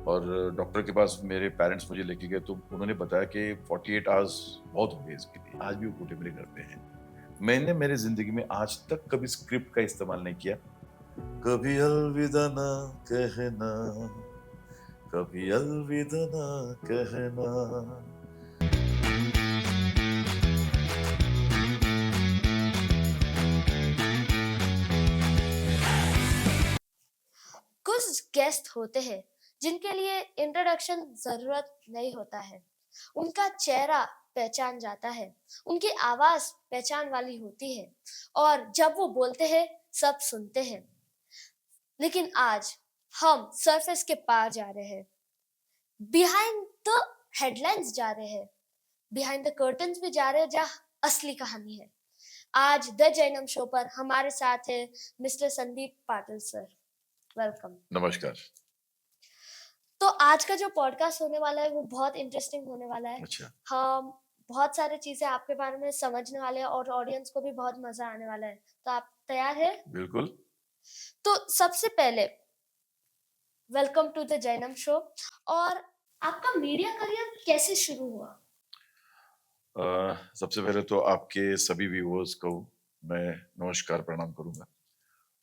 और डॉक्टर के पास मेरे पेरेंट्स मुझे लेके गए तो उन्होंने बताया कि 48 आवर्स बहुत हो गए इसके लिए। आज भी वो बूढ़े मेरे घर पे हैं। मैंने मेरी जिंदगी में आज तक कभी स्क्रिप्ट का इस्तेमाल नहीं किया। कभी अलविदा ना कहना, कभी अलविदा ना कहना। कुछ गेस्ट होते हैं जिनके लिए इंट्रोडक्शन जरूरत नहीं होता है। उनका चेहरा पहचान जाता है, उनकी आवाज पहचान वाली होती है और जब वो बोलते हैं सब सुनते हैं। लेकिन आज हम सरफेस के पार जा रहे हैं, बिहाइंड द हेडलाइंस जा रहे हैं, बिहाइंड द कर्टन्स भी जा रहे हैं जहाँ असली कहानी है। आज द जैनम शो पर हमारे साथ है mister Sandeep Patil sir. Welcome. नमस्कार। तो आज का जो पॉडकास्ट होने वाला है वो बहुत इंटरेस्टिंग होने वाला है। अच्छा। हम बहुत सारी चीजें आपके बारे में समझने वाले हैं और ऑडियंस को भी बहुत मजा आने वाला है। तो आप तैयार हैं? बिल्कुल। तो सबसे पहले welcome to the Jainam show. और आपका मीडिया करियर कैसे शुरू हुआ? सबसे पहले तो आपके सभी व्यूअर्स को मैं नमस्कार प्रणाम करूंगा।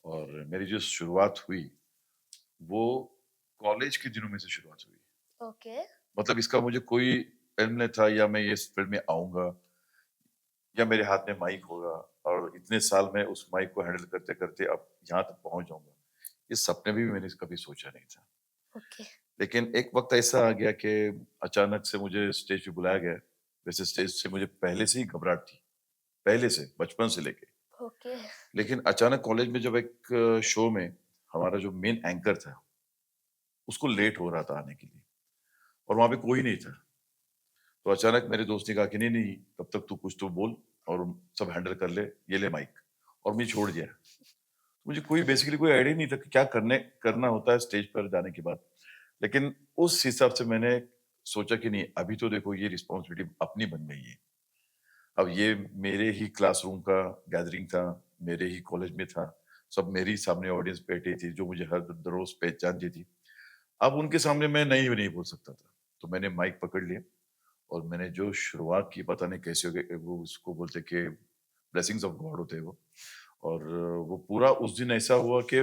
और मेरी जो शुरुआत हुई वो कॉलेज के दिनों में से शुरुआत हुई। ओके। मतलब इसका मुझे कोई इल्म नहीं था या मैं ये इस फील्ड में आऊंगा या मेरे हाथ में माइक होगा और इतने साल में उस माइक को हैंडल करते करते अब यहाँ तक पहुंच जाऊंगा। इस सपने भी मैंने कभी सोचा नहीं था। ओके। लेकिन एक वक्त ऐसा आ गया कि अचानक से मुझे स्टेज पे बुलाया गया। वैसे स्टेज से मुझे पहले से ही घबराहट थी, पहले से बचपन से लेके। ओके। लेकिन अचानक कॉलेज में जब एक शो में हमारा जो मेन एंकर था उसको लेट हो रहा था आने के लिए और वहां पे कोई नहीं था। तो अचानक मेरे दोस्त ने कहा कि नहीं नहीं, तब तक तू कुछ तो बोल और सब हैंडल कर ले, ये ले माइक। और मुझे छोड़ दिया। मुझे कोई बेसिकली कोई आइडिया नहीं था कि क्या करना होता है स्टेज पर जाने के बाद। लेकिन उस हिसाब से मैंने सोचा कि नहीं, अभी तो देखो ये रिस्पॉन्सिबिलिटी अपनी बन गई है। अब ये मेरे ही क्लासरूम का गैदरिंग था, मेरे ही कॉलेज में था, सब मेरे ही सामने ऑडियंस बैठी थी जो मुझे हर रोज पहचानती थी। अब उनके सामने मैं नहीं बोल सकता था। तो मैंने माइक पकड़ लिया और मैंने जो शुरुआत की, पता नहीं कैसे हो गई, वो उसको बोलते कि ब्लेसिंग्स ऑफ गॉड होते हैं वो। और वो पूरा उस दिन ऐसा हुआ कि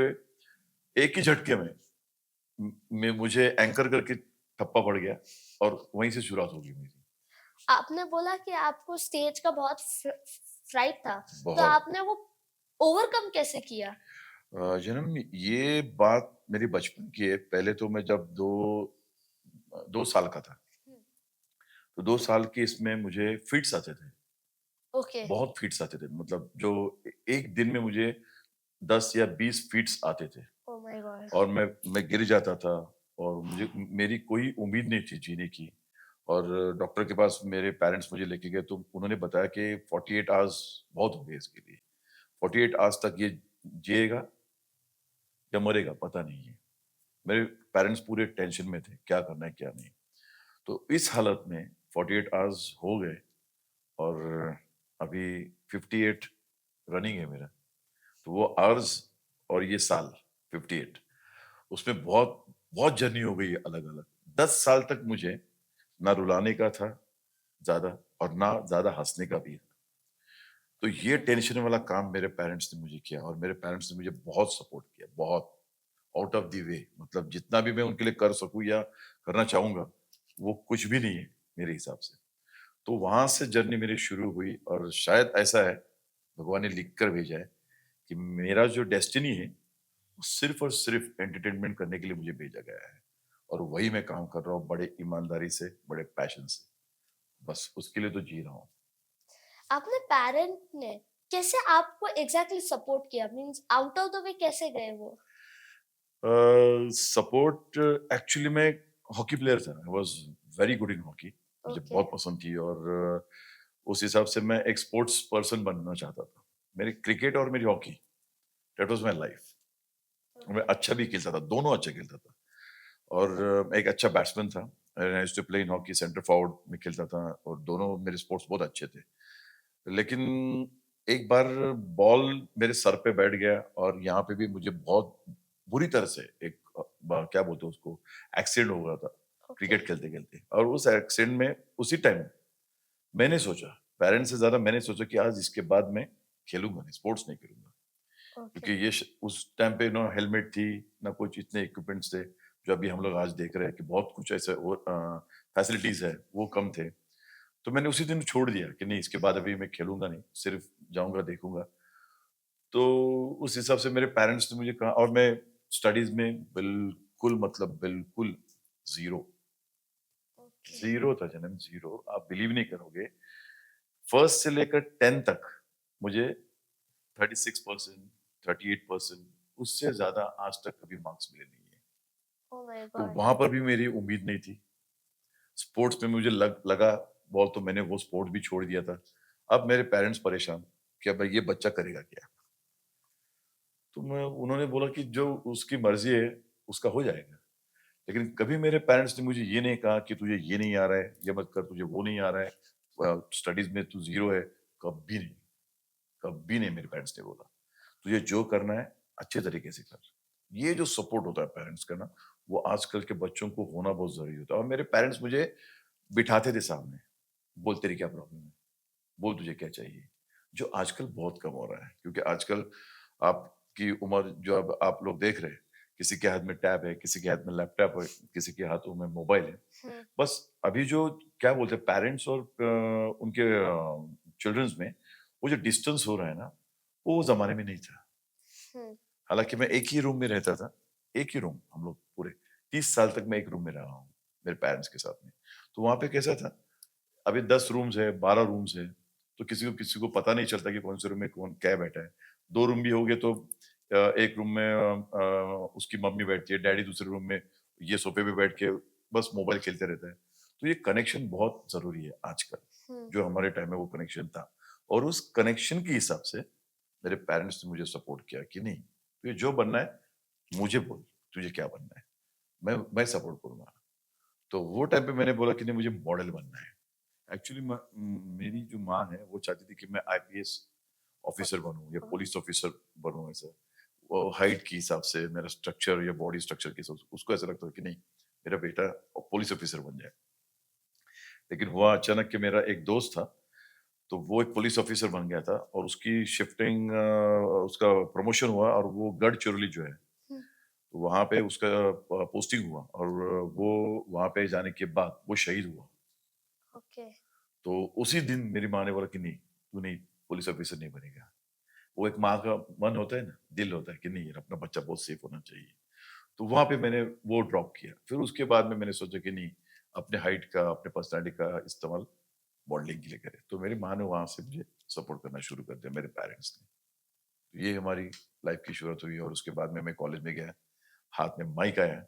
एक ही झटके में मुझे एंकर करके ठप्पा पड़ गया और वहीं से शुरुआत हो गई मेरी। आपने बोला कि आपको स्टेज का बहुत फ्राइट था, तो बहुत। आपने वो ओवरकम कैसे किया? जन्म ये बात मेरी बचपन की है। पहले तो मैं जब 2 साल का था, तो 2 साल की इसमें मुझे फिट्स आते थे। ओके। बहुत फिट्स आते थे, मतलब जो एक दिन में मुझे 10 या 20 फिट्स आते थे। Oh my God. और मैं गिर जाता था और मुझे मेरी कोई उम्मीद नहीं थी जीने की। और डॉक्टर के पास मेरे पेरेंट्स मुझे लेके गए तो उन्होंने बताया कि 48 आवर्स बहुत हो गए इसके लिए। 48 आवर्स तक ये जिएगा या मरेगा पता नहीं है। मेरे पेरेंट्स पूरे टेंशन में थे, क्या करना है क्या नहीं। तो इस हालत में 48 आवर्स हो गए और अभी 58 रनिंग है मेरा। तो वो आवर्स और ये साल 58, उसमें बहुत बहुत जर्नी हो गई है अलग अलग। 10 साल तक मुझे ना रुलाने का था ज्यादा और ना ज्यादा हंसने का भी। तो ये टेंशन वाला काम मेरे पेरेंट्स ने मुझे किया और मेरे पेरेंट्स ने मुझे बहुत सपोर्ट किया, बहुत आउट ऑफ द वे। मतलब जितना भी मैं उनके लिए कर सकूं या करना चाहूंगा वो कुछ भी नहीं है मेरे हिसाब से। तो वहां से जर्नी मेरी शुरू हुई और शायद ऐसा है, भगवान ने लिख कर भेजा है कि मेरा जो डेस्टिनी है वो सिर्फ और सिर्फ एंटरटेनमेंट करने के लिए मुझे भेजा गया है। और वही मैं काम कर रहा हूँ बड़े ईमानदारी से, बड़े पैशन से। बस उसके लिए तो जी रहा हूँ। आपने पेरेंट ने कैसे आपको एग्जैक्टली सपोर्ट किया? Means out of the way कैसे गए वो? सपोर्ट एक्चुअली मैं हॉकी प्लेयर था। I was very good in hockey. मुझे ओके। बहुत पसंद थी और उस हिसाब से मैं एक स्पोर्ट्स पर्सन बनना चाहता था। मेरी क्रिकेट और मेरी hockey, that was my life. मैं अच्छा भी खेलता था, दोनों अच्छा खेलता था। और एक अच्छा बैट्समैन था। I used to play in hockey, centre forward में खेलता था और दोनों मेरे स्पोर्ट्स बहुत अच्छे थे। लेकिन एक बार बॉल मेरे सर पे बैठ गया और यहाँ पे भी मुझे बहुत बुरी तरह से एक क्या बोलते हैं उसको, एक्सीडेंट हो गया था ओके। क्रिकेट खेलते-खेलते, और उस एक्सीडेंट में उसी टाइम मैंने सोचा, पेरेंट्स से ज़्यादा मैंने सोचा कि आज इसके बाद मैं खेलूँगा नहीं, स्पोर्ट्स नहीं करूँगा। ओके। क्योंकि ये उस टाइम पे ना हेलमेट थी, ना कुछ इतने इक्विपमेंट्स थे, जो अभी हम लोग आज देख रहे हैं कि बहुत कुछ ऐसे और फैसिलिटीज़ है, वो कम थे। तो मैंने उसी दिन छोड़ दिया कि नहीं, इसके बाद अभी मैं खेलूँगा नहीं, सिर्फ जाऊँगा, देखूँगा। तो उस हिसाब से मेरे पेरेंट्स ने मुझे कहा, और मैं स्टडीज़ में बिल्कुल, मतलब बिल्कुल ज़ीरो, ओके। ज़ीरो था जन्म, ज़ीरो। आप बिलीव नहीं करोगे, फर्स्ट से लेकर 10 तक मुझे 36%, 38%, उससे ज़्यादा आज तक कभी मार्क्स मिले नहीं है। ओह माय तो गॉड! वहाँ पर भी मेरी उम्मीद नहीं थी। स्पोर्ट्स में मुझे लगा बहुत, तो मैंने वो स्पोर्ट भी छोड़ दिया था। अब मेरे पेरेंट्स परेशान कि अब ये बच्चा करेगा क्या? तो मैं उन्होंने बोला कि जो उसकी मर्ज़ी है, उसका हो जाएगा। लेकिन कभी मेरे पेरेंट्स ने मुझे ये नहीं कहा कि तुझे ये नहीं आ रहा है, ये मत कर, तुझे वो नहीं आ रहा है, स्टडीज़ में तू ज़ीरो है, कभी नहीं, कभी नहीं मेरे पेरेंट्स ने बोला। तुझे जो करना है, अच्छे तरीके से कर। ये जो सपोर्ट होता है पेरेंट्स का ना, वो आजकल के बच्चों को होना बहुत ज़रूरी होता है, और मेरे पेरेंट्स मुझे बिठाते थे सामने, बोल तेरी क्या प्रॉब्लम है? बोल तुझे क्या चाहिए? जो आजकल बहुत कम हो रहा है, क्योंकि आजकल आपकी उम्र जो अब आप लोग देख रहे हैं, किसी के हाथ में टैब है, किसी के हाथ में लैपटॉप है, किसी के हाथों में मोबाइल है। हुँ, बस अभी जो क्या बोलते हैं, पेरेंट्स और उनके चिल्ड्रंस में वो जो डिस्टेंस हो रहा है ना, वो उस ज़माने में नहीं था। हुँ, हालाँकि मैं एक ही रूम में रहता था, एक ही रूम, हम लोग पूरे 30 साल तक मैं एक रूम में रहा हूँ, मेरे पेरेंट्स के साथ में। तो वहाँ पे कैसा था, अभी 10 रूम्स है, 12 रूम्स है, तो किसी को पता नहीं चलता कि कौन-से रूम में कौन क्या बैठा है। 2 रूम भी हो गए तो एक रूम में उसकी मम्मी बैठती है, डैडी दूसरे रूम में ये सोफे पे बैठ के बस मोबाइल खेलते रहता है। तो ये कनेक्शन बहुत ज़रूरी है आजकल, हुँ, जो हमारे टाइम में वो कनेक्शन था, और उस कनेक्शन के हिसाब से मेरे पेरेंट्स ने मुझे सपोर्ट किया कि नहीं, तुझे जो बनना है, मुझे बोल, तुझे क्या बनना है? मैं सपोर्ट करूँगा। तो वो टाइम पे मैंने बोला कि नहीं, मुझे मॉडल बनना है। एक्चुअली मेरी जो माँ है, वो चाहती थी कि मैं आईपीएस अ, ऑफिसर बनूँ या अ, पुलिस ऑफिसर बनूँ ऐसा। वो हाइट के हिसाब से, मेरा स्ट्रक्चर या बॉडी स्ट्रक्चर के हिसाब से उसको ऐसा लगता था कि नहीं, मेरा बेटा पुलिस ऑफिसर बन जाए। लेकिन हुआ अचानक कि मेरा एक दोस्त था, तो वो एक पुलिस ऑफिसर बन गया था, और उसकी शिफ्टिंग उसका प्रमोशन हुआ, और वो गढ़चिरौली जो है, हुँ, वहाँ पे उसका पोस्टिंग हुआ, और वो वहाँ पे जाने के बाद वो शहीद हुआ। ओके। तो उसी दिन मेरी माँ ने बोला कि नहीं, तू नहीं, पुलिस ऑफिसर नहीं बनेगा। वो एक माँ का मन होता है ना, दिल होता है कि नहीं यार, अपना बच्चा बहुत सेफ होना चाहिए। तो वहाँ पे मैंने वो ड्रॉप किया। फिर उसके बाद में मैंने सोचा कि नहीं, अपने हाइट का, अपने पर्सनैलिटी का इस्तेमाल मॉडलिंग के लिए करें। तो मेरी माँ ने वहाँ से मुझे सपोर्ट करना शुरू कर दिया, मेरे पेरेंट्स ने। तो ये हमारी लाइफ की शुरुआत हुई, और उसके बाद में मैं कॉलेज में गया, हाथ में माइक आया।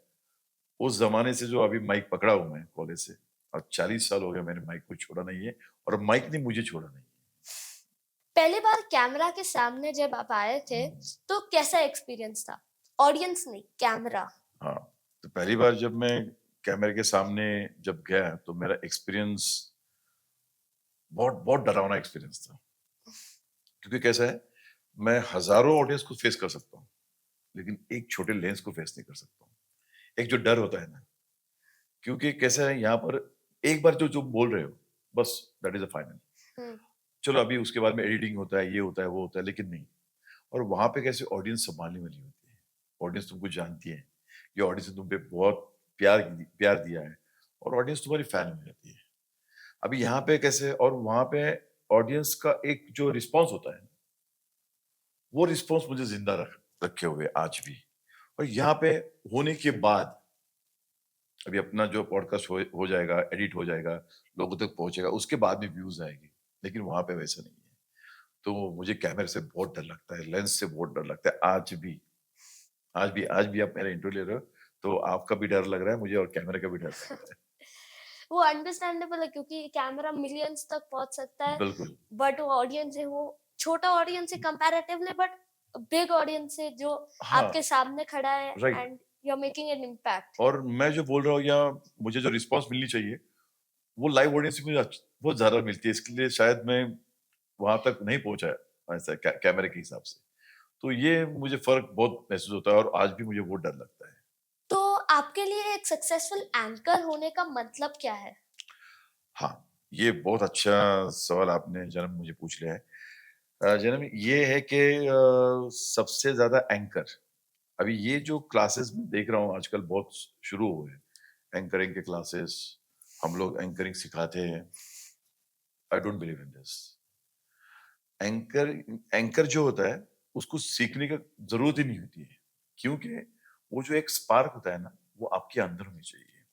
उस ज़माने से जो अभी माइक पकड़ा हूँ मैं कॉलेज से, और 40 साल हो गए मैंने माइक को छोड़ा नहीं है, और माइक ने मुझे छोड़ा नहीं है। पहली बार कैमरा के सामने जब आप आए थे, तो कैसा एक्सपीरियंस था? ऑडियंस नहीं, कैमरा। हाँ, तो पहली बार जब मैं कैमरे के सामने जब गया, तो मेरा एक्सपीरियंस बहुत बहुत डरावना एक्सपीरियंस था। क्योंकि कैसा है, मैं हज़ारों ऑडियंस को फेस कर सकता हूँ, लेकिन एक छोटे लेंस को फेस नहीं कर सकता हूँ। एक जो डर होता है ना, क्योंकि कैसा है यहाँ पर, एक बार जो जो बोल रहे हो, बस दैट इज़ अ फाइनल। हुँ, चलो अभी उसके बाद में एडिटिंग होता है, ये होता है, वो होता है, लेकिन नहीं। और वहाँ पे कैसे ऑडियंस सँभालने वाली होती है। ऑडियंस तुमको जानती है, ये ऑडियंस ने तुम पे बहुत प्यार दिया है, और ऑडियंस तुम्हारी फैन हो जाती है। अभी यहाँ पे कैसे, और वहाँ पे ऑडियंस का एक जो रिस्पॉन्स होता है, वो रिस्पॉन्स मुझे ज़िंदा रखे हुए आज भी। और यहाँ पे होने के बाद, अभी अपना जो पॉडकास्ट हो जाएगा, एडिट हो जाएगा, लोगों तक पहुँचेगा, उसके बाद में व्यूज़ आएगी। लेकिन वहाँ पे वैसा नहीं है। तो मुझे कैमरे से बहुत डर लगता है, लेंस से बहुत डर लगता है आज भी। आज भी आप मेरा इंटरव्यू ले रहे हो, तो आपका भी डर लग रहा है मुझे, और कैमरे का भी डर लग रहा है। वो अंडरस्टैंडेबल है क्योंकि कैमरा मिलियंस तक पहुँच सकता है, बिल्कुल, बट वो ऑडियंस है वो छोटा ऑडियंस है कंपैरेटिवली बट बिग ऑडियंस है जो हाँ, आपके सामने खड़ा है right. And you are making an impact. और मैं जो बोल रहा हूँ, या मुझे जो रिस्पॉन्स मिलनी चाहिए, वो लाइव ऑडियंस से मुझे बहुत ज़्यादा मिलती है, इसके लिए शायद मैं वहाँ तक नहीं पहुँचा ऐसा कैमरे के हिसाब से। तो ये मुझे फ़र्क बहुत महसूस होता है और आज भी मुझे वो डर लगता है। तो आपके लिए एक सक्सेसफुल एंकर होने का मतलब क्या है? हाँ, ये बहुत अच्छा सवाल आपने जनाब मुझे पूछ लिया है। जनाब ये है कि सबसे ज़्यादा एंकर अभी ये जो क्लासेस मैं देख रहा हूँ आजकल बहुत शुरू हुए हैं, एंकरिंग के क्लासेस, हम लोग एंकरिंग सिखाते हैं। I don't believe in this. Anchor anchor जो होता है, उसको सीखने का ज़रूरत ही नहीं होती है, क्योंकि वो जो एक स्पार्क होता है ना, वो आपके अंदर होनी चाहिए।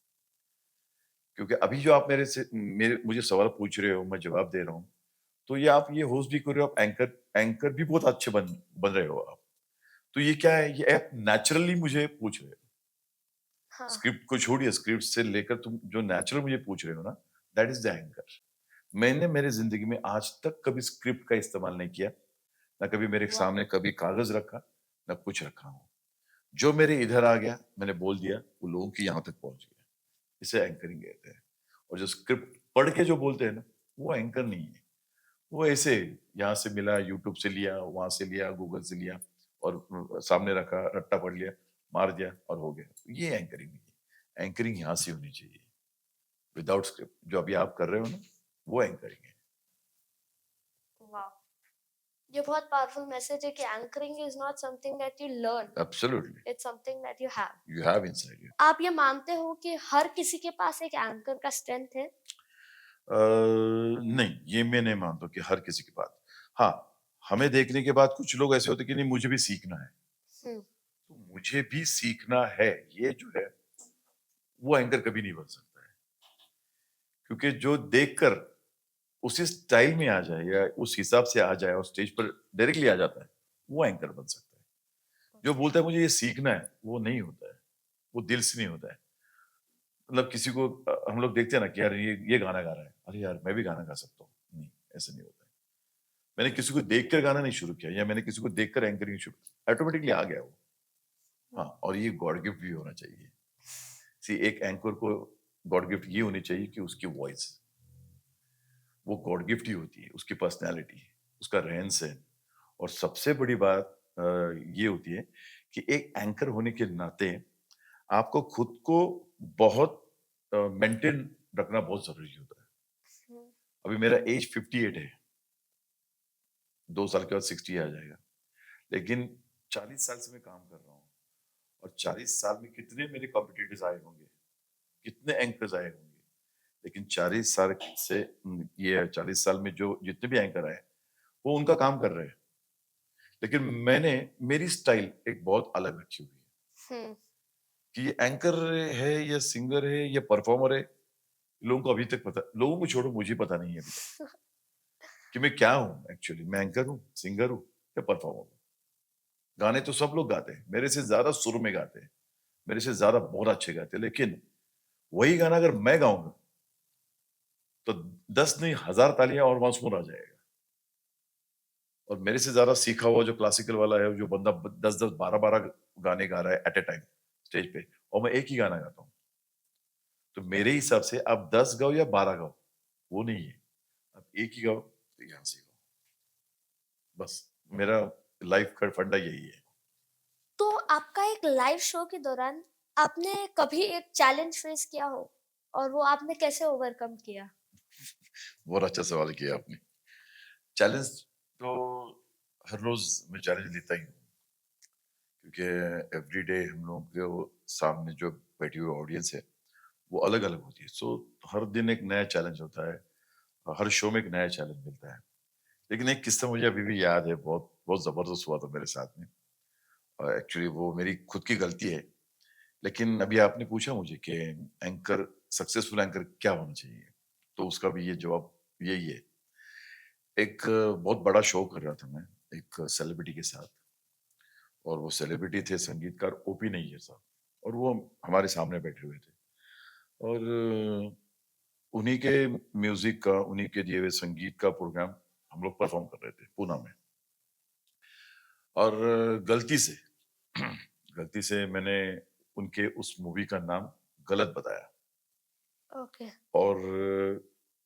क्योंकि अभी जो आप मेरे मुझे सवाल पूछ रहे हो, मैं जवाब दे रहा हूँ, तो ये आप ये होस्ट भी कर रहे हो, आप एंकर एंकर भी बहुत अच्छे बन बन रहे हो आप। तो ये क्या है, ये आप नेचुरली मुझे पूछ रहे हो। हाँ, स्क्रिप्ट को छोड़िए, स्क्रिप्ट से लेकर तुम जो नेचुरल मुझे पूछ रहे हो ना, दैट इज़ द एंकर। मैंने मेरी ज़िंदगी में आज तक कभी स्क्रिप्ट का इस्तेमाल नहीं किया, ना कभी मेरे वाह! सामने कभी कागज़ रखा, ना कुछ रखा हूँ। जो मेरे इधर आ गया, मैंने बोल दिया, वो लोगों की यहाँ तक पहुँच गया। इसे एंकरिंग कहते हैं। और जो स्क्रिप्ट पढ़ के जो बोलते हैं ना, वो एंकर नहीं है। वो ऐसे यहाँ से मिला, यूट्यूब से लिया, वहाँ से लिया, गूगल से लिया और सामने रखा, रट्टा पढ़ लिया, मार दिया और हो गया। ये एंकरिंग नहीं है। एंकरिंग यहाँ से होनी चाहिए, विदाउट स्क्रिप्ट। जो अभी आप कर रहे हो ना, वो एंकरिंग है। वाह! ये बहुत पावरफुल मैसेज है कि anchoring is not something that you learn, absolutely, it's something that you have. You have inside you. आप ये मानते हो कि हर किसी के पास एक एंकर का स्ट्रेंथ है? नहीं, ये मैं नहीं मानता कि हर किसी की बात। हाँ, हमें देखने के बाद कुछ लोग ऐसे होते हैं कि नहीं मुझे भी सीखना है। हुँ, तो मुझे भी सीखना है, ये जो है, वो एंकर कभी नहीं बन सकता है। क्योंकि जो देखकर उसी स्टाइल में आ जाए या उस हिसाब से आ जाए और स्टेज पर डायरेक्टली आ जाता है, वो एंकर बन सकता है। जो ओके। बोलता है मुझे ये सीखना है, वो नहीं होता है। वो दिल से नहीं होता है। मतलब किसी को हम लोग देखते हैं ना कि यार ये गाना गा रहा है। अरे यार मैं भी गाना गा सकता हूँ। नहीं, ऐसा नहीं होता है। मैंने किसी को देखकर गाना नहीं शुरू किया या मैंने किसी को देखकर एंकरिंग शुरू ऑटोमेटिकली आ गया वो। हाँ, हुँ, और ये गॉड गिफ्ट भी होना चाहिए। सी एक एंकर को गॉड गिफ्ट ये होनी चाहिए कि उसकी वॉइस वो गॉड गिफ्ट ही होती है, उसकी पर्सनैलिटी, उसका रहन-सहन और सबसे बड़ी बात ये होती है कि एक एंकर होने के नाते आपको खुद को बहुत मेंटेन रखना बहुत ज़रूरी होता है। हुँ, अभी मेरा एज 58 है, 2 साल के बाद 60 आ जाएगा। लेकिन 40 साल से मैं काम कर रहा हूँ और 40 साल में कितने मेरे कॉम्पिटिटर्स आए होंगे, कितने एंकर्स आए होंगे। लेकिन 40 साल से ये 40 साल में जो जितने भी एंकर आए, वो उनका काम कर रहे हैं। लेकिन मैंने मेरी स्टाइल एक बहुत अलग रखी हुई है हुँ, कि ये एंकर है या सिंगर है या परफॉर्मर है, लोगों को अभी तक पता लोगों को छोड़ो मुझे पता नहीं है अभी तक कि मैं क्या हूँ एक्चुअली मैं एंकर हूँ, सिंगर हूँ या परफॉर्मर हूँ। गाने तो सब लोग गाते हैं, मेरे से ज़्यादा सुर में गाते हैं, मेरे से ज़्यादा बहुत अच्छे गाते हैं, लेकिन वही गाना अगर मैं गाऊँगा, तो 10 नहीं 1000 तालियाँ और वहाँ सुर आ जाएगा। और मेरे से ज़्यादा सीखा हुआ जो क्लासिकल वाला है, जो बंदा 10-10, 12-12 गाने गा रहा है एट अ टाइम स्टेज पे और मैं एक ही गाना गाता हूँ। तो मेरे हिसाब से आप 10 गाओ या 12 गाओ, वो नहीं है। आप एक ही गाओ, तो यहाँ से गाओ। बस मेरा लाइफ का फंडा यही है। तो आपका एक लाइव शो के दौरान आपने कभी एक चैलेंज फेस किया हो और वो आपने कैसे ओवरकम किया? बहुत अच्छा सवाल किया आपने। चैलेंज तो हर रोज़ मैं चैलेंज लेता ही हूँ, क्योंकि एवरीडे हम लोगों के वो सामने जो बैठी हुई ऑडियंस है, वो अलग-अलग होती है। सो हर दिन एक नया चैलेंज होता है, हर शो में एक नया चैलेंज मिलता है। लेकिन एक किस्सा मुझे अभी भी याद है, बहुत बहुत ज़बरदस्त हुआ था मेरे साथ में। एक्चुअली वो मेरी खुद की गलती है। लेकिन अभी आपने पूछा मुझे कि एंकर सक्सेसफुल एंकर क्या होना चाहिए? तो उसका भी ये जवाब यही है। एक बहुत बड़ा शो कर रहा था मैं, एक सेलिब्रिटी के साथ और वो सेलिब्रिटी थे संगीतकार ओपी नैयर साहब और वो हमारे सामने बैठे हुए थे और उन्हीं के म्यूज़िक का, उन्हीं के दिए हुए संगीत का प्रोग्राम हम लोग परफ़ॉर्म कर रहे थे पूना में और गलती से मैंने उनके उस मूवी का नाम गलत बताया ओके। और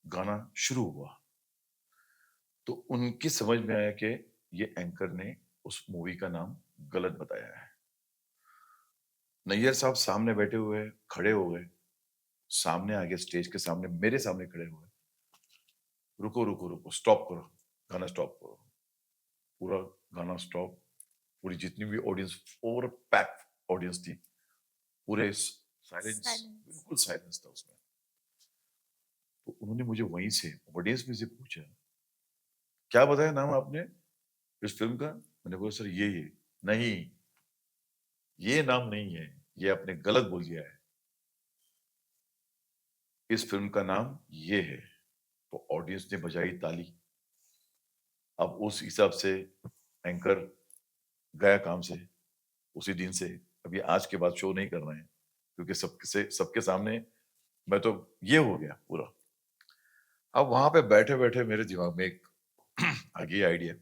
गाना शुरू हुआ। तो उनकी समझ में आया कि ये एंकर ने उस मूवी का नाम गलत बताया है। नैयर साहब सामने बैठे हुए, खड़े हो गए, सामने आ गए स्टेज के सामने, मेरे सामने खड़े हुए। रुको, रुको, रुको, स्टॉप करो, गाना स्टॉप करो। पूरा गाना स्टॉप, पूरी जितनी भी ऑडियंस, ओवर पैक ऑडियंस थी, पूरे साइलेंस, साइलेंस। बिल्कुल साइलेंस था उसमें। तो उन्होंने मुझे वहीं से ऑडियंस में से पूछा, क्या बताया नाम आपने इस फिल्म का? मैंने बोला सर ये नहीं, ये नाम नहीं है, ये आपने गलत बोल दिया है, इस फिल्म का नाम ये है। तो ऑडियंस ने बजाई ताली। अब उस हिसाब से एंकर गया काम से। उसी दिन से अभी आज के बाद शो नहीं कर रहे हैं, क्योंकि सबके सामने मैं तो ये हो गया पूरा। अब वहां पे बैठे बैठे मेरे दिमाग में एक आ गया आइडिया।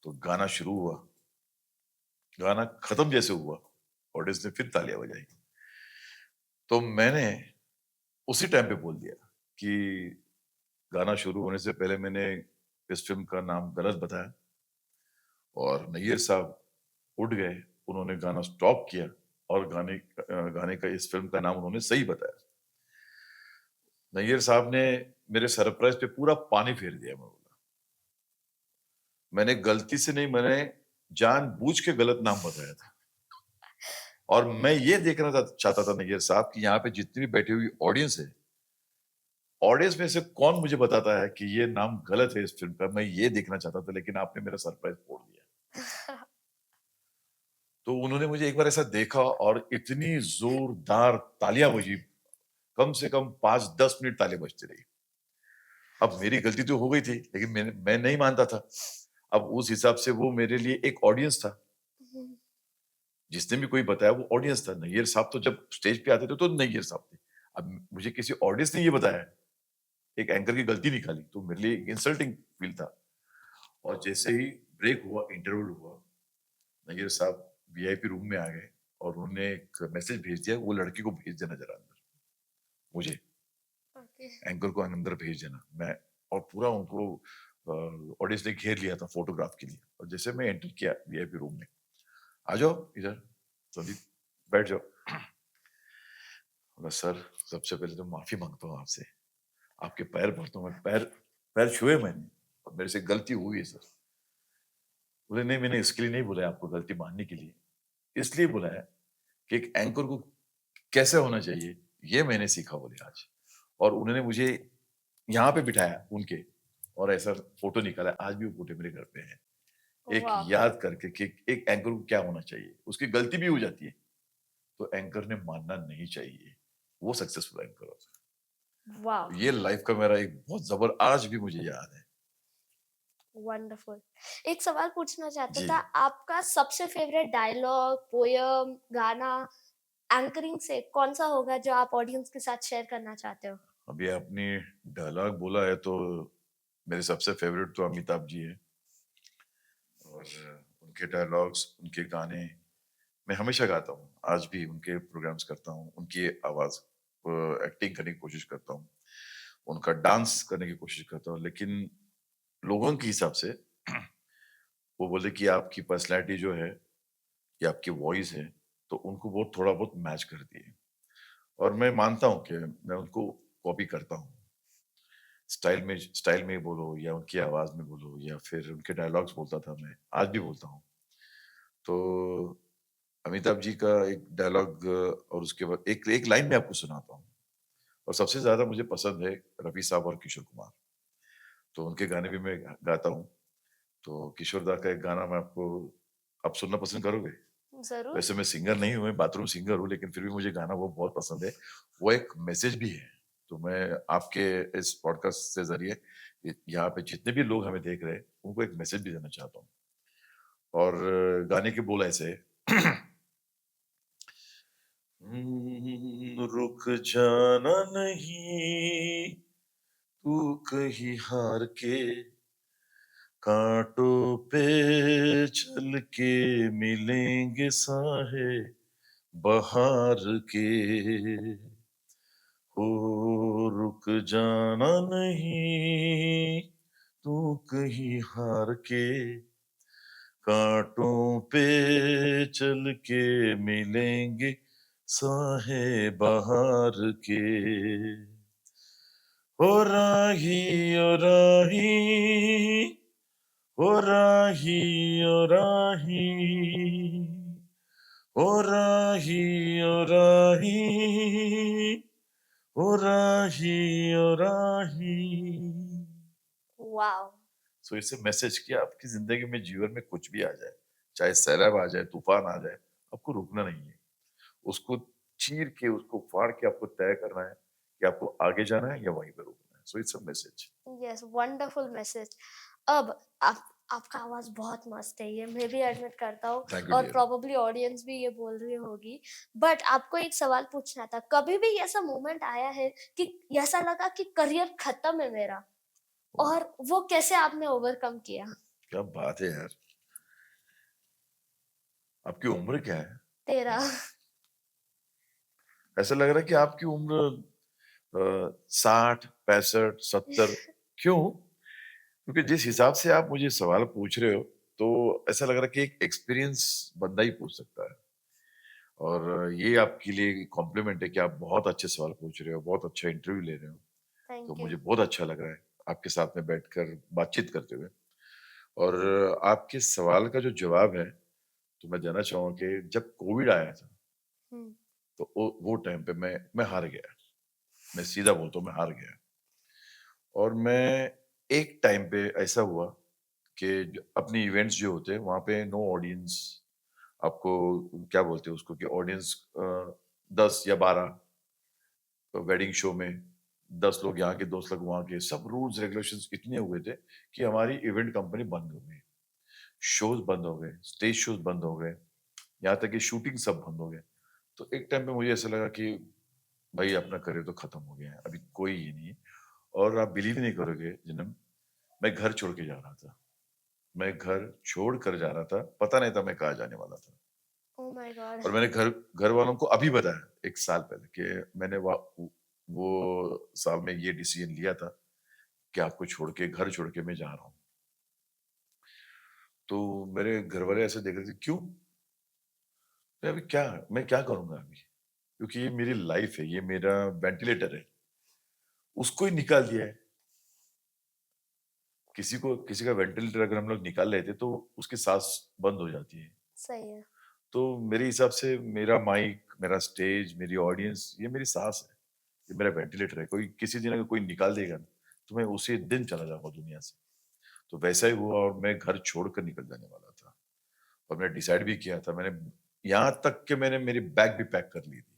तो गाना शुरू हुआ, गाना खत्म जैसे हुआ, ऑडियंस ने फिर तालियां बजाई। तो मैंने उसी टाइम पे बोल दिया कि गाना शुरू होने से पहले मैंने इस फिल्म का नाम गलत बताया, और नैयर साहब उठ गए, उन्होंने गाना स्टॉप किया, और गाने का इस फिल्म का नाम उन्होंने सही बताया। नैयर साहब ने मेरे सरप्राइज पे पूरा पानी फेर दिया। मैं बोला, मैंने गलती से नहीं, मैंने जानबूझ के गलत नाम बताया था। और मैं ये देखना चाहता था नैयर साहब कि यहाँ पे जितनी भी बैठी हुई ऑडियंस है, ऑडियंस में से कौन मुझे बताता है कि ये नाम गलत है इस फिल्म का। मैं ये देखना चाहता था, लेकिन आपने मेरा सरप्राइज फोड़ दिया। तो उन्होंने मुझे एक बार ऐसा देखा, और इतनी जोरदार तालियां बजी, कम से कम 5-10 मिनट तालियां बजती रही। अब मेरी गलती तो हो गई थी, लेकिन मैं नहीं मानता था। अब उस हिसाब से वो मेरे लिए एक ऑडियंस था, जिसने भी कोई बताया वो ऑडियंस था। नैयर साहब तो जब स्टेज पे आते थे तो नैयर साहब थे। अब मुझे किसी ऑडियंस ने ये बताया, एक एंकर की गलती निकाली, तो मेरे लिए इंसल्टिंग फील था। और जैसे ही ब्रेक हुआ, इंटरवल हुआ, नैयर साहब वीआईपी रूम में आ गए, और उन्होंने एक मैसेज भेज दिया, वो लड़की को भेज देना जरा अंदर, मुझे ओके। एंकर को अंदर भेज देना। मैं और पूरा उनको ऑडियंस ने घेर लिया था फोटोग्राफ के लिए। और जैसे मैं एंटर किया वीआईपी रूम में, आ जाओ इधर, संदीप बैठ जाओ। बोला सर, सबसे पहले तो माफी मांगता हूँ आपसे, आपके पैर पड़ता हूँ मैं, पैर पैर छुए मैंने, और मेरे से गलती हुई है सर। बोले नहीं, मैंने इसके लिए नहीं बोला है आपको गलती मानने के लिए, इसलिए बोला है कि एक एंकर को कैसे होना चाहिए ये मैंने सीखा, बोले आज। और उन्होंने मुझे यहाँ पे बिठाया उनके, और ऐसा फोटो निकाला, आज भी वो फोटो मेरे घर पे है, एक वाह। याद करके कि एक एंकर को क्या होना चाहिए। उसकी गलती भी हो जाती है, तो एंकर ने मानना नहीं चाहिए, वो सक्सेसफुल एंकर होता वाह। है। ये लाइफ का मेरा एक बहुत जबर, आज भी मुझे याद है। वंडरफुल। एक सवाल पूछना चाहता जी। था, आपका सबसे फेवरेट डायलॉग, पोयम, गाना एंकरिंग से कौन सा होगा जो आप ऑडियंस के साथ शेयर करना चाहते हो? अभी आपने डायलॉग बोला है, तो मेरे सबसे फेवरेट तो अमिताभ जी है। और उनके डायलॉग्स, उनके गाने मैं हमेशा गाता हूँ, आज भी उनके प्रोग्राम्स करता हूँ, उनकी आवाज एक्टिंग करने की कोशिश करता हूँ, उनका डांस करने की कोशिश करता हूँ। लेकिन लोगों के हिसाब से वो बोले कि आपकी पर्सनैलिटी जो है, या आपकी वॉइस है, तो उनको वो थोड़ा बहुत मैच करती है। और मैं मानता हूँ कि मैं उनको कॉपी करता हूँ, स्टाइल में बोलो, या उनकी आवाज में बोलो, या फिर उनके डायलॉग्स बोलता था मैं, आज भी बोलता हूँ। तो अमिताभ जी का एक डायलॉग, और उसके बाद एक एक लाइन मैं आपको सुनाता हूँ। और सबसे ज्यादा मुझे पसंद है रफी साहब और किशोर कुमार, तो उनके गाने भी मैं गाता हूँ। तो किशोर दा का एक गाना मैं आपको, आप सुनना पसंद करोगे? जरूर। वैसे मैं सिंगर नहीं हूँ, मैं बाथरूम सिंगर हूँ, लेकिन फिर भी मुझे गाना वो बहुत पसंद है। वो एक मैसेज भी है। तो मैं आपके इस पॉडकास्ट से जरिए यहाँ पे जितने भी लोग हमें देख रहे हैं, उनको एक मैसेज भी देना चाहता हूँ। और गाने के बोल ऐसे है, रुक जाना नहीं, तू कहीं हार के, कांटों पे चल के मिलेंगे साहे बहार के, हो रुक जाना नहीं, तू कहीं हार के, कांटों पे चल के मिलेंगे साहे बहार के। ओ राही ओ राही, ओ राही ओ राही, ओ राही ओ राही, ओ राही ओ राही। Wow! So it's a message कि आपकी जिंदगी में जीवन में कुछ भी आ जाए, चाहे सैलाब आ जाए, तूफान आ जाए, आपको रुकना नहीं है। उसको चीर के, उसको फाड़ के आपको तय करना है कि आपको आगे जाना है या वहीं पे रुकना है। सो it's a message. Yes, wonderful message. अब आप आपका आवाज़ बहुत मस्त है, ये मैं भी एडमिट करता हूँ थैंक यू और डियर। प्रोबेबली ऑडियंस भी ये बोल रही होगी। बट आपको एक सवाल पूछना था, कभी भी ऐसा मोमेंट आया है कि ऐसा लगा कि करियर खत्म है मेरा और वो कैसे आपने ओवरकम किया? क्या बात है यार। आपकी उम्र क्या है? तेरा। ऐसा लग रहा है कि आपकी उम्र 60, 65, 70। क्यों? क्योंकि जिस हिसाब से आप मुझे सवाल पूछ रहे हो, तो ऐसा लग रहा है कि एक एक्सपीरियंस बंदा ही पूछ सकता है। और ये आपके लिए कॉम्प्लीमेंट है कि आप बहुत अच्छे सवाल पूछ रहे हो, बहुत अच्छा इंटरव्यू ले रहे हो। तो थैंक यू। मुझे बहुत अच्छा लग रहा है आपके साथ में बैठकर बातचीत करते हुए। और आपके सवाल का जो जवाब है, तो मैं जानना चाहूँगा कि जब कोविड आया था, हुँ, तो वो टाइम पे मैं हार गया। मैं सीधा बोलता हूँ, मैं हार गया। और मैं एक टाइम पे ऐसा हुआ कि अपने इवेंट्स जो होते हैं वहाँ पे नो ऑडियंस। आपको क्या बोलते हैं उसको कि ऑडियंस 10 या 12 वेडिंग शो में, 10 लोग यहाँ के, 10 लोग वहाँ के, सब रूल्स रेगुलेशंस इतने हुए थे कि हमारी इवेंट कंपनी बंद हो गई। शोज बंद हो गए, स्टेज शोज बंद हो गए, यहाँ तक कि शूटिंग सब बंद हो गए। तो एक टाइम पे मुझे ऐसा लगा कि भाई अपना करियर तो खत्म हो गया है, अभी कोई ये नहीं है। और आप बिलीव नहीं करोगे जिनम, मैं घर छोड़ के जा रहा था। मैं घर छोड़ कर जा रहा था, पता नहीं था मैं कहाँ जाने वाला था। Oh my God! और मैंने घर वालों को अभी बताया 1 साल पहले कि मैंने वो साल में ये डिसीजन लिया था कि आपको छोड़ के, घर छोड़ के मैं जा रहा हूँ। तो मेरे घर वाले ऐसे देख रहे थे, क्यों? मैं क्या करूँगा अभी? क्योंकि ये मेरी लाइफ है, ये मेरा वेंटिलेटर है, उसको ही निकाल दिया है। किसी का वेंटिलेटर अगर हम लोग निकाल लेते तो उसकी सांस बंद हो जाती है। सही है। तो मेरे हिसाब से मेरा माइक, मेरा स्टेज, मेरी ऑडियंस, ये मेरी सांस है, ये मेरा वेंटिलेटर है। कोई किसी दिन अगर कोई निकाल देगा ना, तो मैं उसी दिन चला जाऊँगा दुनिया से। तो वैसा ही हुआ और मैं घर छोड़कर निकल जाने वाला था। और मैंने डिसाइड भी किया था, मैंने यहाँ तक कि मैंने मेरी बैग भी पैक कर ली थी।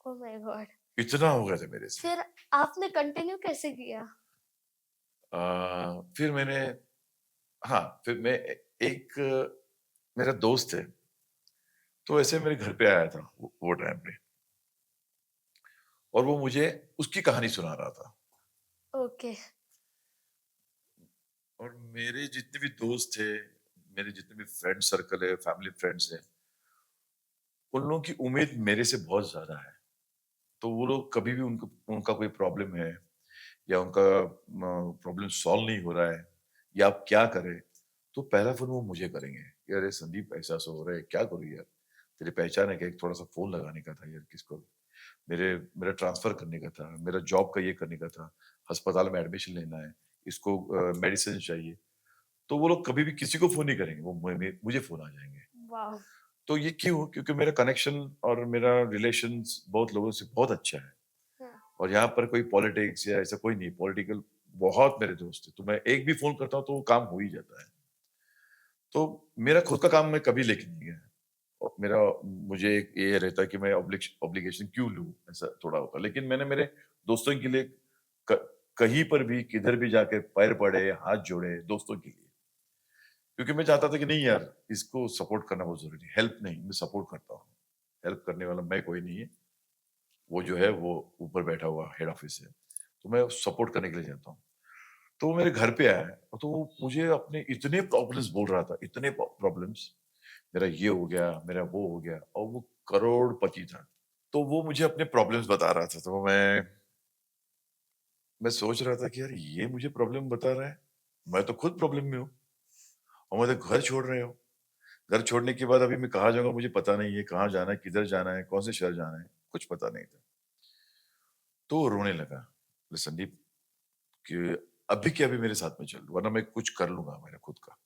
Oh my God! इतना हो गया था मेरे से। फिर आपने कंटिन्यू कैसे किया? फिर मैंने, हाँ, फिर मैं एक मेरा दोस्त है, तो ऐसे मेरे घर पे आया था वो टाइम पे, और वो मुझे उसकी कहानी सुना रहा था। ओके। और मेरे जितने भी दोस्त थे, मेरे जितने भी फ्रेंड सर्कल है, फैमिली फ्रेंड्स हैं, उन लोगों की उम्मीद मेरे से बहुत ज़्यादा है। तो वो लोग कभी भी उनको उनका कोई प्रॉब्लम है या उनका प्रॉब्लम सॉल्व नहीं हो रहा है या आप क्या करें, तो पहला फ़ोन वो मुझे करेंगे कि अरे संदीप ऐसा-ऐसा हो रहा है, क्या करूँ यार? तेरी पहचान है क्या? एक थोड़ा-सा फ़ोन लगाने का था यार किसको, मेरा ट्रांसफ़र करने का था, मेरा जॉब का ये करने का था, अस्पताल में एडमिशन लेना है, इसको मेडिसिन चाहिए। तो वो लोग कभी भी किसी को फ़ोन नहीं करेंगे, वो मुझे फ़ोन आ जाएँगे। वाओ! तो ये क्यों? क्योंकि मेरा कनेक्शन और मेरा रिलेशंस बहुत लोगों से बहुत अच्छा है। हुँ, और यहाँ पर कोई पॉलिटिक्स या ऐसा कोई नहीं, पॉलिटिकल बहुत मेरे दोस्त हैं, तो मैं एक भी फ़ोन करता हूँ तो वो काम हो ही जाता है। तो मेरा खुद का काम मैं कभी लेके नहीं गया। और मुझे एक ये रहता है कि मैं ऑब्लिगेशन क्यों लूँ? ऐसा थोड़ा होता है। लेकिन मैंने मेरे दोस्तों के लिए क कहीं पर भी, किधर भी जाके पैर पड़े, हाथ जोड़े दोस्तों के लिए। क्योंकि मैं चाहता था कि नहीं यार, इसको सपोर्ट करना बहुत ज़रूरी है। हेल्प नहीं, मैं सपोर्ट करता हूँ। हेल्प करने वाला मैं कोई नहीं है। वो जो है वो ऊपर बैठा हुआ हेड ऑफ़िस है। तो मैं सपोर्ट करने के लिए जाता हूँ। तो वो मेरे घर पे आया, तो वो मुझे अपने इतने प्रॉब्लम्स बोल रहा था, इतने प्रॉब्लम्स, मेरा ये हो गया, मेरा वो हो गया, और वो करोड़पति था। तो वो मुझे अपने प्रॉब्लम्स बता रहा था, तो मैं सोच रहा था कि यार ये मुझे प्रॉब्लम बता रहा है, मैं तो खुद प्रॉब्लम में हूँ और मुझे घर छोड़ रहे हो। घर छोड़ने के बाद अभी मैं कहाँ जाऊँगा मुझे पता नहीं है, कहाँ जाना है, किधर जाना है, कौन से शहर जाना है, कुछ पता नहीं था। तो वो रोने लगा, बोले संदीप कि अभी के अभी मेरे साथ में चल, वरना मैं कुछ कर लूँगा मेरा खुद का।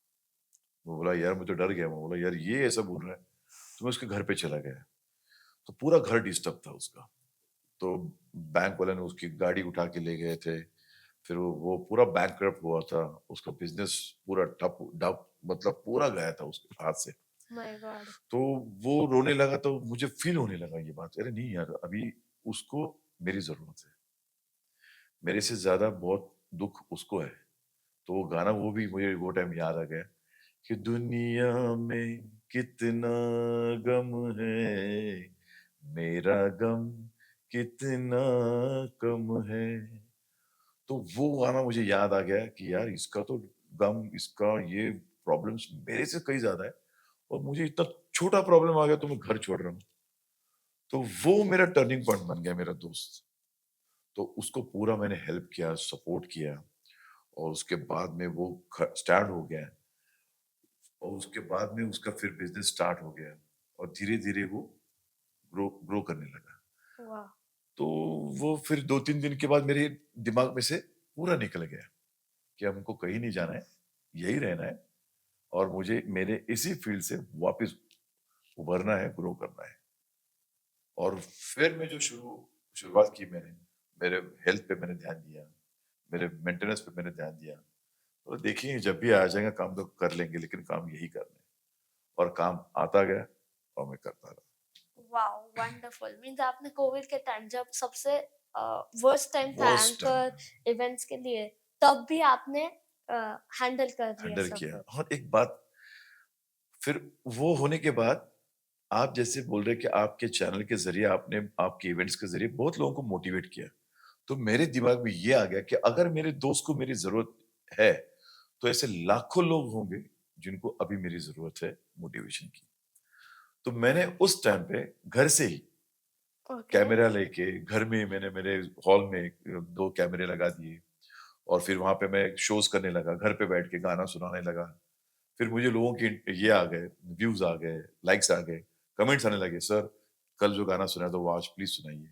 वो बोला यार मैं तो डर गया, मैं बोला यार ये ऐसा बोल रहा है, तो मैं उसके घर पे चला गया। तो पूरा घर डिस्टर्ब था उसका। तो बैंक वाले ने उसकी गाड़ी उठा के ले गए थे। फिर वो पूरा बैंकरप्ट हुआ था, उसका बिज़नेस पूरा ठप ढप मतलब पूरा गया था उसके हाथ से। My God. तो वो रोने लगा तो मुझे फ़ील होने लगा ये बात, अरे नहीं यार अभी उसको मेरी ज़रूरत है। मेरे से ज़्यादा बहुत दुःख उसको है। तो वो गाना वो भी मुझे वो टाइम याद आ गया कि दुनिया में कितना गम है, मेरा गम कितना कम है। तो वो गाना मुझे याद आ गया कि यार इसका तो गम, इसका ये प्रॉब्लम्स मेरे से कहीं ज़्यादा है और मुझे इतना छोटा प्रॉब्लम आ गया तो मैं घर छोड़ रहा हूँ। तो वो मेरा टर्निंग पॉइंट बन गया मेरा दोस्त। तो उसको पूरा मैंने हेल्प किया, सपोर्ट किया और उसके बाद में वो ख स्टार्ट हो गया और उसके बाद में उसका फिर बिज़नेस स्टार्ट हो गया और धीरे-धीरे वो ग्रो ग्रो करने लगा। वाह। तो वो फिर 2-3 दिन के बाद मेरे दिमाग में से पूरा निकल गया कि हमको कहीं नहीं जाना है, यही रहना है और मुझे मेरे इसी फील्ड से वापस उभरना है, ग्रो करना है। और फिर मैं जो शुरुआत की मैंने, मेरे हेल्थ पे मैंने ध्यान दिया, मेरे मेंटेनेंस पे मैंने ध्यान दिया। तो देखिए जब भी आ जाएगा काम तो कर लेंगे लेकिन काम यही करना है और काम आता गया और मैं करता रहा। Wow, wonderful. मीन्स आपने कोविड के टाइम जब सबसे वर्स्ट टाइम था वर्स्ट टाइम एंकर इवेंट्स के लिए, तब भी आपने हैंडल कर लिया हैंडल सब किया कुछ। और एक बात फिर वो होने के बाद आप जैसे बोल रहे हैं कि आपके चैनल के ज़रिए आपने आपके इवेंट्स के ज़रिए बहुत लोगों को मोटिवेट किया। तो मेरे दिमाग में ये आ गया कि अगर मेरे दोस्त को मेरी ज़रूरत है, तो ऐसे लाखों लोग होंगे जिनको अभी मेरी ज़रूरत है मोटिवेशन की। तो मैंने उस टाइम पे घर से ही ओके। कैमरा लेके घर में मैंने मेरे हॉल में 2 कैमरे लगा दिए और फिर वहाँ पे मैं शोज़ करने लगा, घर पे बैठ के गाना सुनाने लगा। फिर मुझे लोगों के ये आ गए, व्यूज़ आ गए, लाइक्स आ गए, कमेंट्स आने लगे, "सर, कल जो गाना सुनाया था वो आज प्लीज़ सुनाइए।"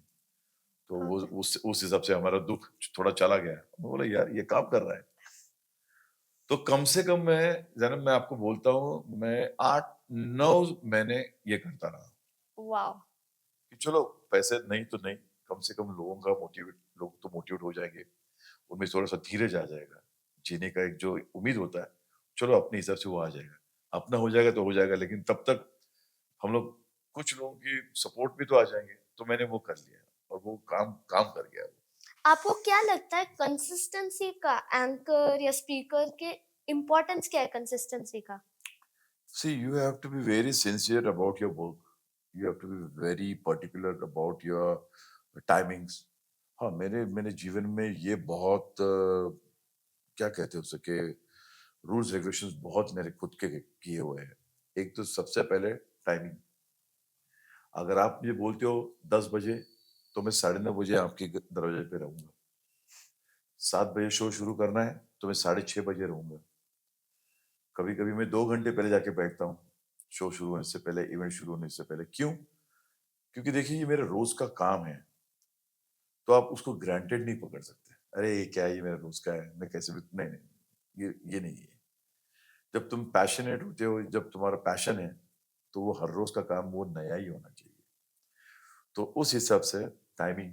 तो वो ओके। उस हिसाब से हमारा दुःख थोड़ा चला गया। मैं बोला यार ये काम कर रहा है। तो कम से कम मैं आपको बोलता हूँ मैं 8-9 महीने ये करता रहा वाओ। कि चलो पैसे नहीं तो नहीं, कम से कम लोग तो मोटिवेट हो जाएँगे। उनमें थोड़ा-सा धीरज आ जाएगा। जीने का एक जो उम्मीद होता है, चलो अपने हिसाब से वो आ जाएगा। अपना हो जाएगा तो हो जाएगा लेकिन तब तक हम लोग कुछ लोगों की सपोर्ट भी तो आ जाएँगे। तो मैंने वो कर लिया और वो काम काम कर गया वो। आपको क्या लगता है कंसिस्टेंसी का एंकर या स्पीकर के इम्पोर्टेंस क्या है कंसिस्टेंसी का? See, you have to be very sincere about your work. You have to be very particular about your timings. हाँ, मेरे मेरे जीवन में ये बहुत क्या कहते हैं उसे कि रूल्स रेगुलेशंस बहुत मेरे खुद के किए हुए हैं। एक तो सबसे पहले टाइमिंग। अगर आप मुझे बोलते हो 10 बजे, तो मैं साढ़े 9 बजे आपके दरवाजे पे रहूँगा। 7 बजे शो शुरू करना है, तो मैं साढ़े 6 बजे रहूँगा। कभी-कभी मैं 2 घंटे पहले जाके बैठता हूँ, शो शुरू होने से पहले, इवेंट शुरू होने से पहले। क्यों? क्योंकि देखिए ये मेरा रोज़ का काम है, तो आप उसको ग्रांटेड नहीं पकड़ सकते। अरे! ये क्या है, ये मेरा रोज़ का है, मैं कैसे भी नहीं, नहीं, ये नहीं है। जब तुम पैशनेट होते हो, जब तुम्हारा पैशन है, तो वो हर रोज़ का काम वो नया ही होना चाहिए। तो उस हिसाब से टाइमिंग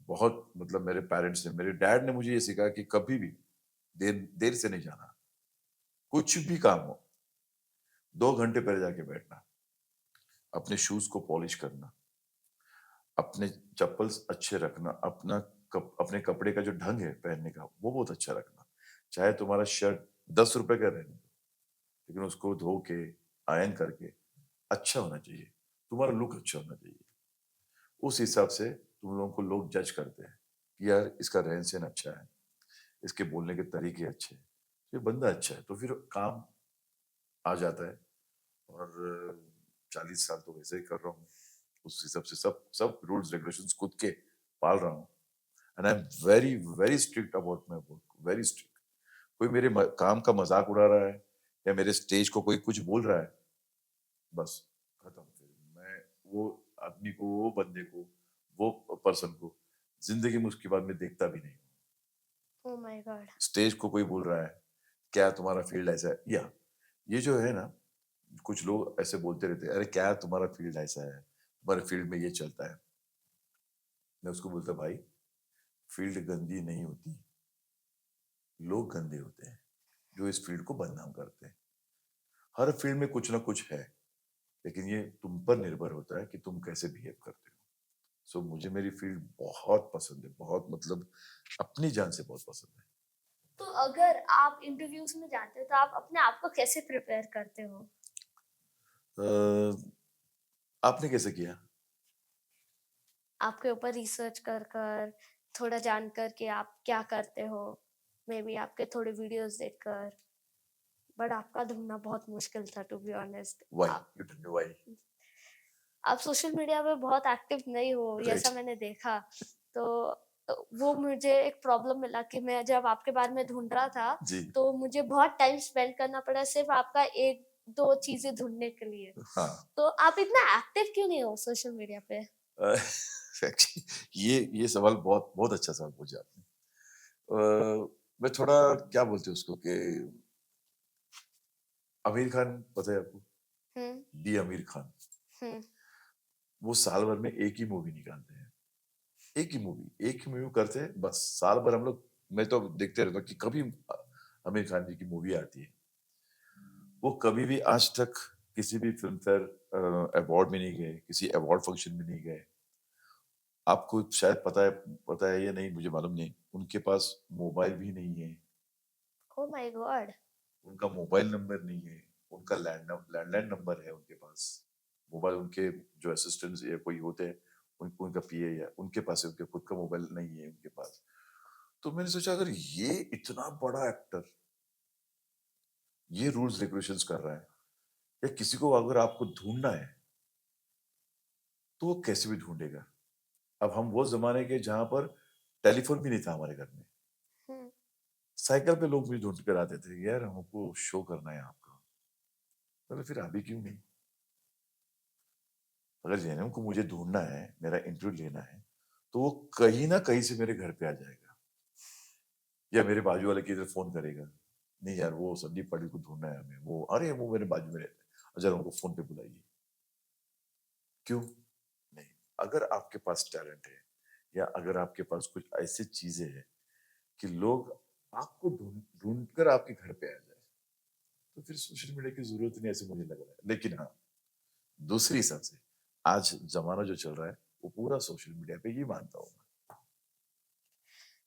बहुत मतलब मेरे पेरेंट्स ने मेरे डैड ने मुझे ये सिखाया कि कभी भी देर देर से नहीं जाना। कुछ भी काम हो, 2 घंटे पहले जाके बैठना, अपने शूज़ को पॉलिश करना, अपने चप्पल्स अच्छे रखना, अपने कपड़े का जो ढंग है पहनने का, वो बहुत अच्छा रखना। चाहे तुम्हारा शर्ट ₹10 का रहने दो, लेकिन उसको धो के, आयरन करके अच्छा होना चाहिए। तुम्हारा लुक अच्छा होना चाहिए। उस हिसाब से तुम लोगों को लोग जज करते हैं, कि यार इसका रहन-सहन अच्छा है, इसके बोलने के तरीके अच्छे हैं, ये बंदा अच्छा है, तो फिर काम आ जाता है और 40 साल तो वैसे ही कर रहा हूँ। उस हिसाब से सब सब रूल्स रेगुलेशंस खुद के पाल रहा हूँ and I am very, very strict about my work, very strict. कोई मेरे काम का मज़ाक उड़ा रहा है या मेरे स्टेज को कोई कुछ बोल रहा है, बस खत्म। फिर मैं वो आदमी को, वो बंदे को, वो पर्सन को जिंदगी में उसके बाद में देखता भी नहीं हूँ। Oh my God! स्टेज को कोई बोल रहा है क्या तुम्हारा फील्ड ऐसा है, या ये जो है ना, कुछ लोग ऐसे बोलते रहते हैं, अरे क्या तुम्हारा फील्ड ऐसा है, तुम्हारे फील्ड में ये चलता है। मैं उसको बोलता भाई, फील्ड गंदी नहीं होती, लोग गंदे होते हैं जो इस फील्ड को बदनाम करते हैं। हर फील्ड में कुछ ना कुछ है, लेकिन ये तुम पर निर्भर होता है कि तुम कैसे बिहेव करते हो। सो मुझे मेरी फील्ड बहुत पसंद है, बहुत, मतलब अपनी जान से बहुत पसंद है। तो अगर आप इंटरव्यूज में जाते हो तो आप अपने आप को कैसे प्रिपेयर करते हो? अ, आपने कैसे किया? आपके ऊपर रिसर्च कर कर, थोड़ा जान कर कि आप क्या करते हो, मे बी आपके थोड़े वीडियोस देखकर, बट आपका ढूँढना बहुत मुश्किल था टू बी ऑनेस्ट। व्हाई आप यू डोंट नो व्हाई? आप सोशल मीडिया पे बहुत एक्टिव नहीं हो, ये राइट। ऐसा मैंने देखा। तो वो मुझे एक प्रॉब्लम मिला कि मैं जब आपके बारे में ढूँढ रहा था, जी। तो मुझे बहुत टाइम स्पेंड करना पड़ा सिर्फ़ आपका 1-2 चीज़ें ढूँढने के लिए। हाँ। तो आप इतना एक्टिव क्यों नहीं हो सोशल मीडिया पे? एक्चुअली ये सवाल बहुत बहुत अच्छा सवाल पूछा आपने। मैं थोड़ा, क्या बोलते हैं उसको कि, आमिर खान पता है आपको? हुँ, डी आमिर खान, हुँ। वो साल भर में एक ही मूवी निकालते हैं। एक ही मूवी करते हैं बस साल भर। हम लोग, मैं तो देखते रहता हूँ कि कभी आमिर खान जी की मूवी आती है। वो कभी भी आज तक किसी भी फिल्म फेयर अवार्ड में नहीं गए, किसी अवार्ड फंक्शन में नहीं गए। आपको शायद पता है या नहीं मुझे मालूम नहीं, उनके पास मोबाइल भी नहीं है। Oh my God! उनका मोबाइल नंबर नहीं है, उनका लैंडलाइन नंबर है उनके पास। मोबाइल उनके जो असिस्टेंट्स या कोई होते हैं, उनका पीए या उनके पास है, उनके खुद का मोबाइल नहीं है उनके पास। तो मैंने सोचा अगर ये इतना बड़ा एक्टर ये रूल्स रेगुलेशंस कर रहा है, या किसी को अगर आपको ढूंढना है तो वो कैसे भी ढूंढेगा। अब हम वो जमाने के जहां पर टेलीफोन भी नहीं था हमारे घर में, हुँ, साइकिल पे लोग मुझे ढूंढ कर आते थे, यार हमको शो करना है आपका। मतलब फिर अभी क्यों नहीं? अगर जेएनएम को मुझे ढूंढना है, मेरा इंटरव्यू लेना है, तो वो कहीं ना कहीं से मेरे घर पे आ जाएगा, या मेरे बाजू वाले की तरफ फोन करेगा, नहीं यार वो संदीप पाटिल को ढूंढना है हमें, वो अरे वो मेरे बाजू में रहते हैं, जरा उनको फोन पे बुलाइए। क्यों नहीं? अगर आपके पास टैलेंट है, या अगर आपके पास कुछ ऐसी चीजें हैं कि लोग आपको ढूंढ ढूंढ कर आपके घर पे आ जाए, तो फिर सोशल मीडिया की जरूरत नहीं, ऐसे मुझे लग रहा है। लेकिन हाँ, दूसरी हिसाब से आज जमाना जो चल रहा है वो पूरा सोशल मीडिया पे ही मानता हूँ मैं।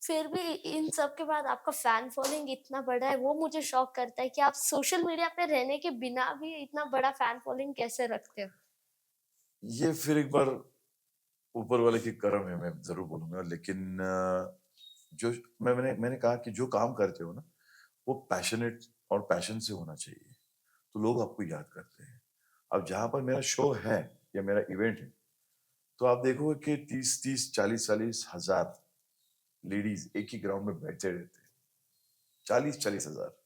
फिर भी इन सब के बाद आपका फैन फॉलोइंग इतना बड़ा है, वो मुझे शॉक करता है कि आप सोशल मीडिया पे रहने के बिना भी इतना बड़ा फैन फॉलोइंग कैसे रखते हो? ये फिर एक बार ऊपर वाले की करम है, मैं जरूर बोलूंगा। लेकिन जो मैंने कहा कि जो काम करते हो ना, वो पैशनेट और पैशन से होना चाहिए, तो लोग आपको याद करते हैं। अब जहां पर मेरा शो है या मेरा इवेंट है, तो आप देखोगे कि 30-30, 40-40 हजार लेडीज एक ही ग्राउंड में बैठे रहते हैं। 40-40 हजार,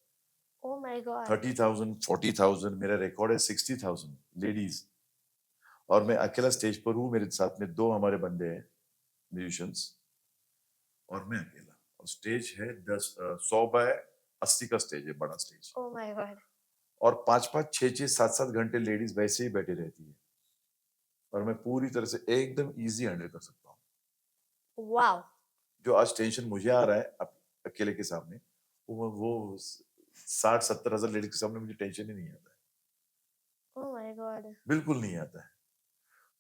ओह माय गॉड! 30,000, 40,000, मेरा रिकॉर्ड है 60,000 लेडीज। और मैं अकेला स्टेज पर हूँ, मेरे साथ में दो हमारे बंदे हैं म्यूजिशियंस, और मैं अकेला। और स्टेज है 100 बाय 80 का स्टेज है, बड़ा स्टेज। Oh my God! और 5-5, 6-6, 7-7 घंटे लेडीज वैसे ही बैठी रहती है, और मैं पूरी तरह से एकदम इजी हैंडल कर सकता हूँ। वॉव! जो आज टेंशन मुझे आ रहा है अकेले के सामने, वो 60-70 हजार लेडीज के सामने मुझे टेंशन ही नहीं आता है। Oh my God! बिल्कुल नहीं आता है।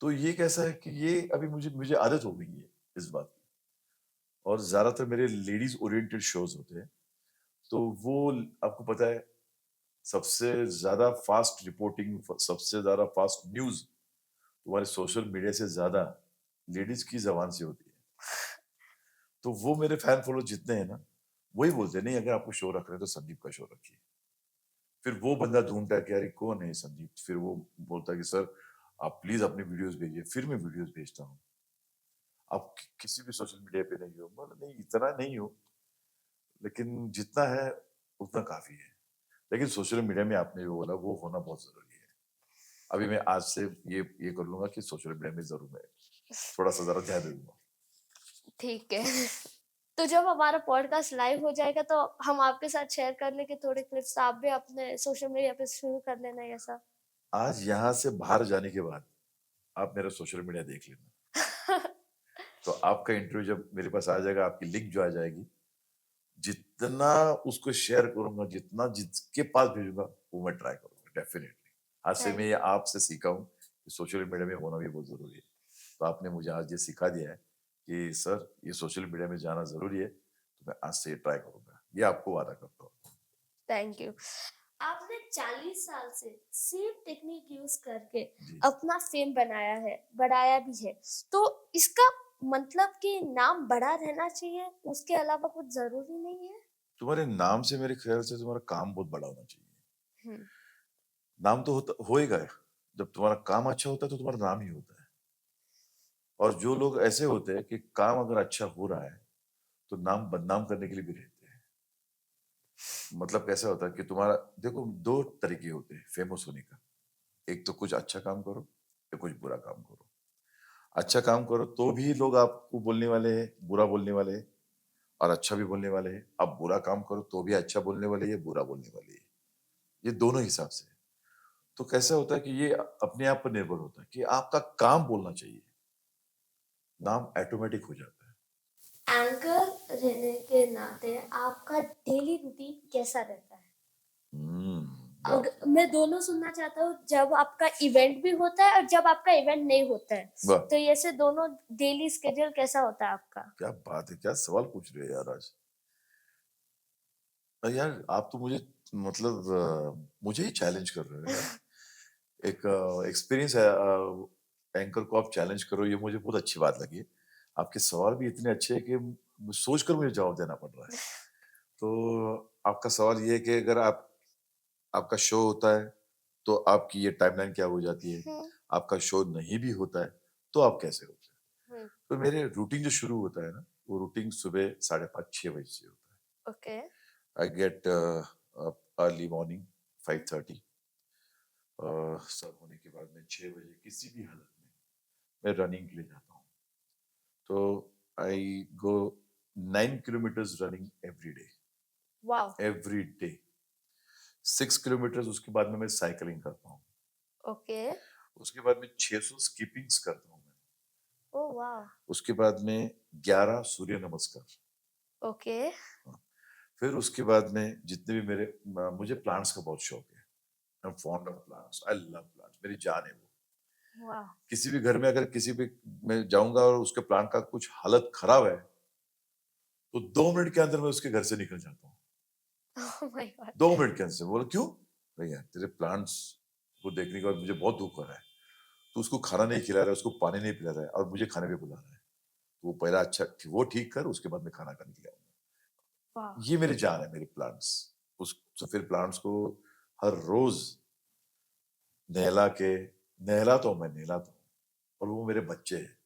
तो ये कैसा है कि ये अभी मुझे मुझे आदत हो गई है इस बात की। और ज्यादातर मेरे लेडीज ओरिएंटेड शोज होते हैं, तो वो, आपको पता है, सबसे ज्यादा फास्ट रिपोर्टिंग, सबसे ज्यादा फास्ट न्यूज तुम्हारे सोशल मीडिया से ज्यादा लेडीज की जबान से होती है। तो वो मेरे फैन फॉलो जितने हैं ना, वही बोलते हैं, नहीं अगर आपको शो रख रहे हैं तो संदीप का शो रखिए। फिर वो बंदा ढूंढता है कि अरे कौन है संदीप, फिर वो बोलता है कि सर आप प्लीज अपने वीडियोस भेजिए, फिर मैं वीडियोस भेजता हूँ। आप किसी भी सोशल मीडिया पे नहीं हो, मतलब नहीं इतना नहीं हो, लेकिन जितना है उतना काफी है। लेकिन सोशल मीडिया में आपने जो बोला वो होना बहुत जरूरी है। अभी मैं आज से ये कर लूंगा कि सोशल मीडिया में जरूर मैं थोड़ा सा जरा ध्यान दे दूंगा। ठीक है। तो जब हमारा पॉडकास्ट लाइव हो जाएगा तो हम आपके साथ शेयर कर लेंगे थोड़े क्लिप्स, आप भी अपने सोशल मीडिया पे शुरू कर लेना ये सब। आज यहाँ से बाहर जाने के बाद आप मेरा सोशल मीडिया देख लेना, तो आपका इंटरव्यू जब मेरे पास आ जाएगा, आपकी लिंक जो आ जाएगी, जितना उसको शेयर करूंगा, जितना जिसके पास भेजूंगा, वो मैं ट्राई करूंगा डेफिनेटली। आज से मैं थैंक ये आपसे सीखा हूँ कि सोशल मीडिया में होना भी बहुत जरूरी है। तो आपने मुझे आज ये सिखा दिया है कि सर ये सोशल मीडिया में जाना जरूरी है, तो मैं आज से ये ट्राई करूंगा, ये आपको वादा करता हूँ। Thank you. आपने 40 साल से सेम टेक्निक यूज करके जी, अपना फेम बनाया है, बढ़ाया भी है। तो इसका मतलब कि नाम बड़ा रहना चाहिए, उसके अलावा कुछ जरूरी नहीं है? तुम्हारे नाम से मेरे ख्याल से तुम्हारा काम बहुत बड़ा होना चाहिए। हम्म। नाम तो होएगा, जब तुम्हारा काम अच्छा होता है तो तुम्हारा नाम ही होता है। और जो लोग ऐसे होते हैं कि काम अगर अच्छा हो रहा है तो नाम बदनाम करने के लिए भी रहते हैं। मतलब कैसा होता है कि तुम्हारा, देखो दो तरीके होते हैं फेमस होने का। एक तो कुछ अच्छा काम करो या कुछ बुरा काम करो। अच्छा काम करो तो भी लोग आपको बोलने वाले हैं, बुरा बोलने वाले हैं, और अच्छा भी बोलने वाले हैं। आप बुरा काम करो तो भी अच्छा बोलने वाले हैं, बुरा बोलने वाले हैं। ये दोनों हिसाब से है। तो कैसा होता है कि ये अपने आप पर निर्भर होता है कि आपका काम बोलना चाहिए, नाम ऑटोमेटिक हो जाता है। एंकर रहने के नाते आपका डेली रूटीन कैसा रहता है? वाह, मैं दोनों सुनना चाहता हूँ, जब आपका इवेंट भी होता है और जब आपका इवेंट नहीं होता है, वाह, तो ऐसे दोनों डेली स्केड्यूल कैसा होता है आपका? क्या बात है, क्या सवाल पूछ रहे हो यार आज। यार आप तो मुझे, मतलब मुझे ही चैलेंज कर रहे हो यार। एक एक्सपीरियंस है, एंकर को आप चैलेंज करो, ये मुझे बहुत अच्छी बात लगी है। आपके सवाल भी इतने अच्छे हैं कि सोचकर मुझे जवाब देना पड़ रहा है। तो आपका सवाल ये है कि अगर आप, आपका शो होता है तो आपकी ये टाइमलाइन क्या हो जाती है? हम्म। आपका शो नहीं भी होता है तो आप कैसे होते हैं? हम्म। तो मेरे रूटीन जो शुरू होता है ना, वो रूटीन सुबह 5:30-6 बजे से होता है। Okay. I get up early morning 5:30। सब होने के बाद मैं 6 बजे किसी भी हालत में मैं रनिंग के लिए जाता हूँ। तो आई गो 9 kilometres running wow. Every day. 6 kilometres उसके बाद में मैं साइकिलिंग करता हूँ। ओके। उसके बाद में 600 स्किपिंग्स करता हूँ मैं। Oh wow. उसके बाद में 11 सूर्य नमस्कार। ओके। हाँ। फिर उसके बाद में जितने भी मेरे, मुझे प्लांट्स का बहुत शौक है। I am fond of plants, I love plants, मेरी जान है वो। वाओ। किसी भी घर में अगर किसी भी मैं जाऊंगा और उसके प्लांट का कुछ हालत खराब है, तो 2 मिनट के अंदर मैं उसके घर से निकल जाता हूँ। Oh my God. 2 मिनट के अंदर से। बोला क्यों? भैया तेरे प्लांट्स को देखने के बाद मुझे बहुत दुख हो रहा है। तो उसको खाना नहीं खिला रहा है, उसको पानी नहीं पिला रहा है, और मुझे खाने पे बुला रहा है। तो वो पहला अच्छा वो ठीक कर, उसके बाद मैं खाना खाने के लिए आऊंगा। वाओ। ये मेरी जान है, मेरे प्लांट्स। उस, तो फिर प्लांट्स को हर रोज नहला के, नहलाता हूँ, मैं नहलाता हूँ। और वो मेरे बच्चे हैं।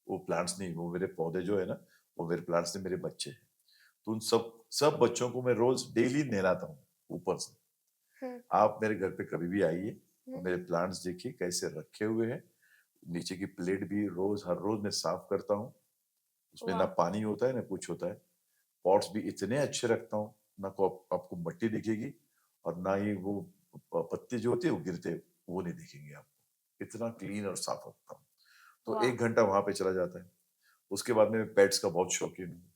वो प्लांट्स नहीं, वो मेरे पौधे जो है ना, वो मेरे प्लांट्स नहीं, मेरे बच्चे हैं। तो उन सब सब बच्चों को मैं रोज डेली नहलाता हूँ ऊपर से। हम्म। आप मेरे घर पे कभी भी आइए और हम्म। मेरे प्लांट्स देखिए कैसे रखे हुए हैं। नीचे की प्लेट भी रोज, हर रोज मैं साफ करता हूँ। उसमें ना वाओ। पानी होता है ना कुछ होता है। पॉट्स भी इतने अच्छे रखता हूँ, ना को आपको मट्टी दिखेगी, और ना ही वो पत्ते जो होते हैं वो गिरते, वो नहीं दिखेंगे आपको। इतना क्लीन और साफ रखता हूँ। तो वाओ। 1 घंटा वहां पे चला जाता है। उसके बाद में पेट्स का बहुत शौकीन हूँ।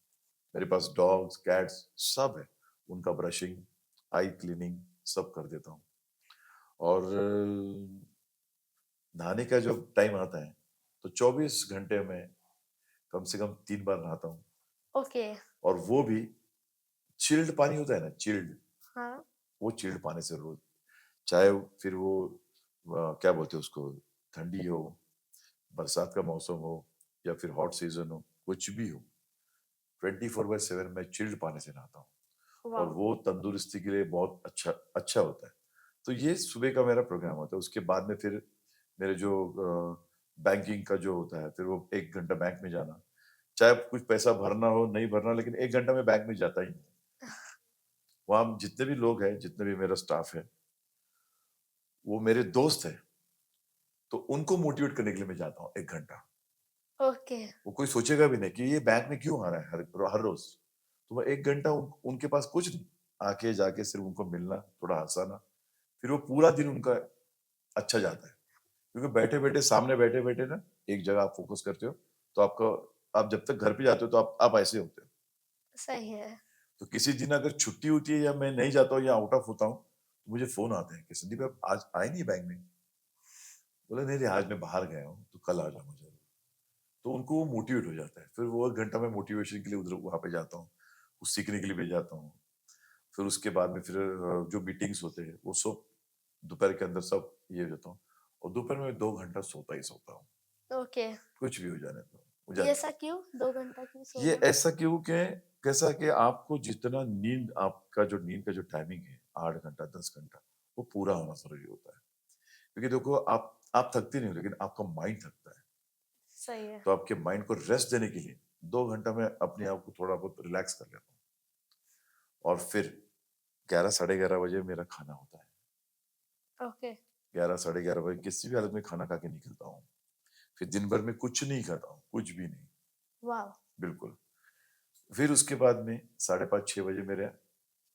मेरे पास डॉग्स, कैट्स सब है। उनका ब्रशिंग, आई क्लीनिंग सब कर देता हूँ। और नहाने का जो टाइम आता है, तो 24 घंटे में कम से कम 3 बार नहाता हूँ। ओके। और वो भी चिल्ड पानी होता है ना, चिल्ड, हाँ। वो चिल्ड पानी से रोज। चाहे फिर वो क्या बोलते हैं उसको, ठंडी हो, बरसात का मौसम हो, या फिर हॉट सीजन हो, कुछ भी हो, 24/7 मैं चिल्ड पानी से नहाता हूँ। और वाओ। वो तंदुरुस्ती के लिए बहुत अच्छा अच्छा होता है। तो ये सुबह का मेरा प्रोग्राम होता है। उसके बाद में फिर मेरे जो बैंकिंग का जो होता है, फिर वो 1 घंटा बैंक में जाना। चाहे कुछ पैसा भरना हो नहीं भरना, लेकिन 1 घंटा में बैंक में जाता ही हूँ। वहाँ जितने भी लोग हैं, जितने भी मेरा स्टाफ है, वो मेरे दोस्त है। तो उनको मोटिवेट करने के लिए मैं जाता हूँ 1 घंटा। ओके। वो कोई सोचेगा भी नहीं कि ये बैंक में क्यों आ रहा है हर रोज़। तो मैं 1 घंटा उनके पास कुछ नहीं, आके जाके सिर्फ़ उनको मिलना, थोड़ा हँसाना, फिर वो पूरा दिन उनका अच्छा जाता है। क्योंकि बैठे-बैठे सामने बैठे-बैठे ना एक जगह आप फ़ोकस करते हो, तो आप जब तक घर पे जाते हो तो आप ऐसे होते हो। सही है। तो किसी दिन अगर छुट्टी होती है या मैं नहीं जाता हूँ या आउट ऑफ होता हूँ, तो मुझे फ़ोन आते हैं कि संदीप आप आज आए नहीं बैंक में? बोला नहीं, नहीं आज मैं बाहर गया हूँ, तो कल आ जाऊँगा ज़रूर। तो उनको वो मोटिवेट हो जाता है। फिर वो 1 घंटा मैं मोटिवेशन के लिए उधर वहाँ पे जाता हूँ, कुछ सीखने के लिए भी जाता हूँ। फिर उसके बाद में फिर जो मीटिंग्स होते हैं, वो सब दोपहर के अंदर सब ये हो जाता हूँ और दोपहर में 2 घंटा सोता ही सोता हूँ, ओके। कुछ भी हो जाने दो, हो ये जाता ऐसा है। क्यों? 2 घंटा क्यों ये सोना? ऐसा क्यों कि कैसा कि आपको जितना नींद का जो टाइमिंग है 8 घंटा, 10 घंटा, वो पूरा होना ज़रूरी होता है। क्योंकि देखो आप थकते नहीं हो लेकिन आपका माइंड थकता है। सही है। तो आपके माइंड को रेस्ट देने के लिए 2 घंटा मैं अपने आप को थोड़ा बहुत रिलैक्स कर लेता हूँ और फिर 11 साढ़े 11 बजे मेरा खाना होता है। ओके। 11 साढ़े 11 बजे किसी भी हालत में खाना खा के निकलता हूँ। फिर दिन भर में कुछ नहीं खाता हूँ, कुछ भी नहीं, वॉव! बिल्कुल। फिर उसके बाद में साढ़े 5 6 बजे मेरा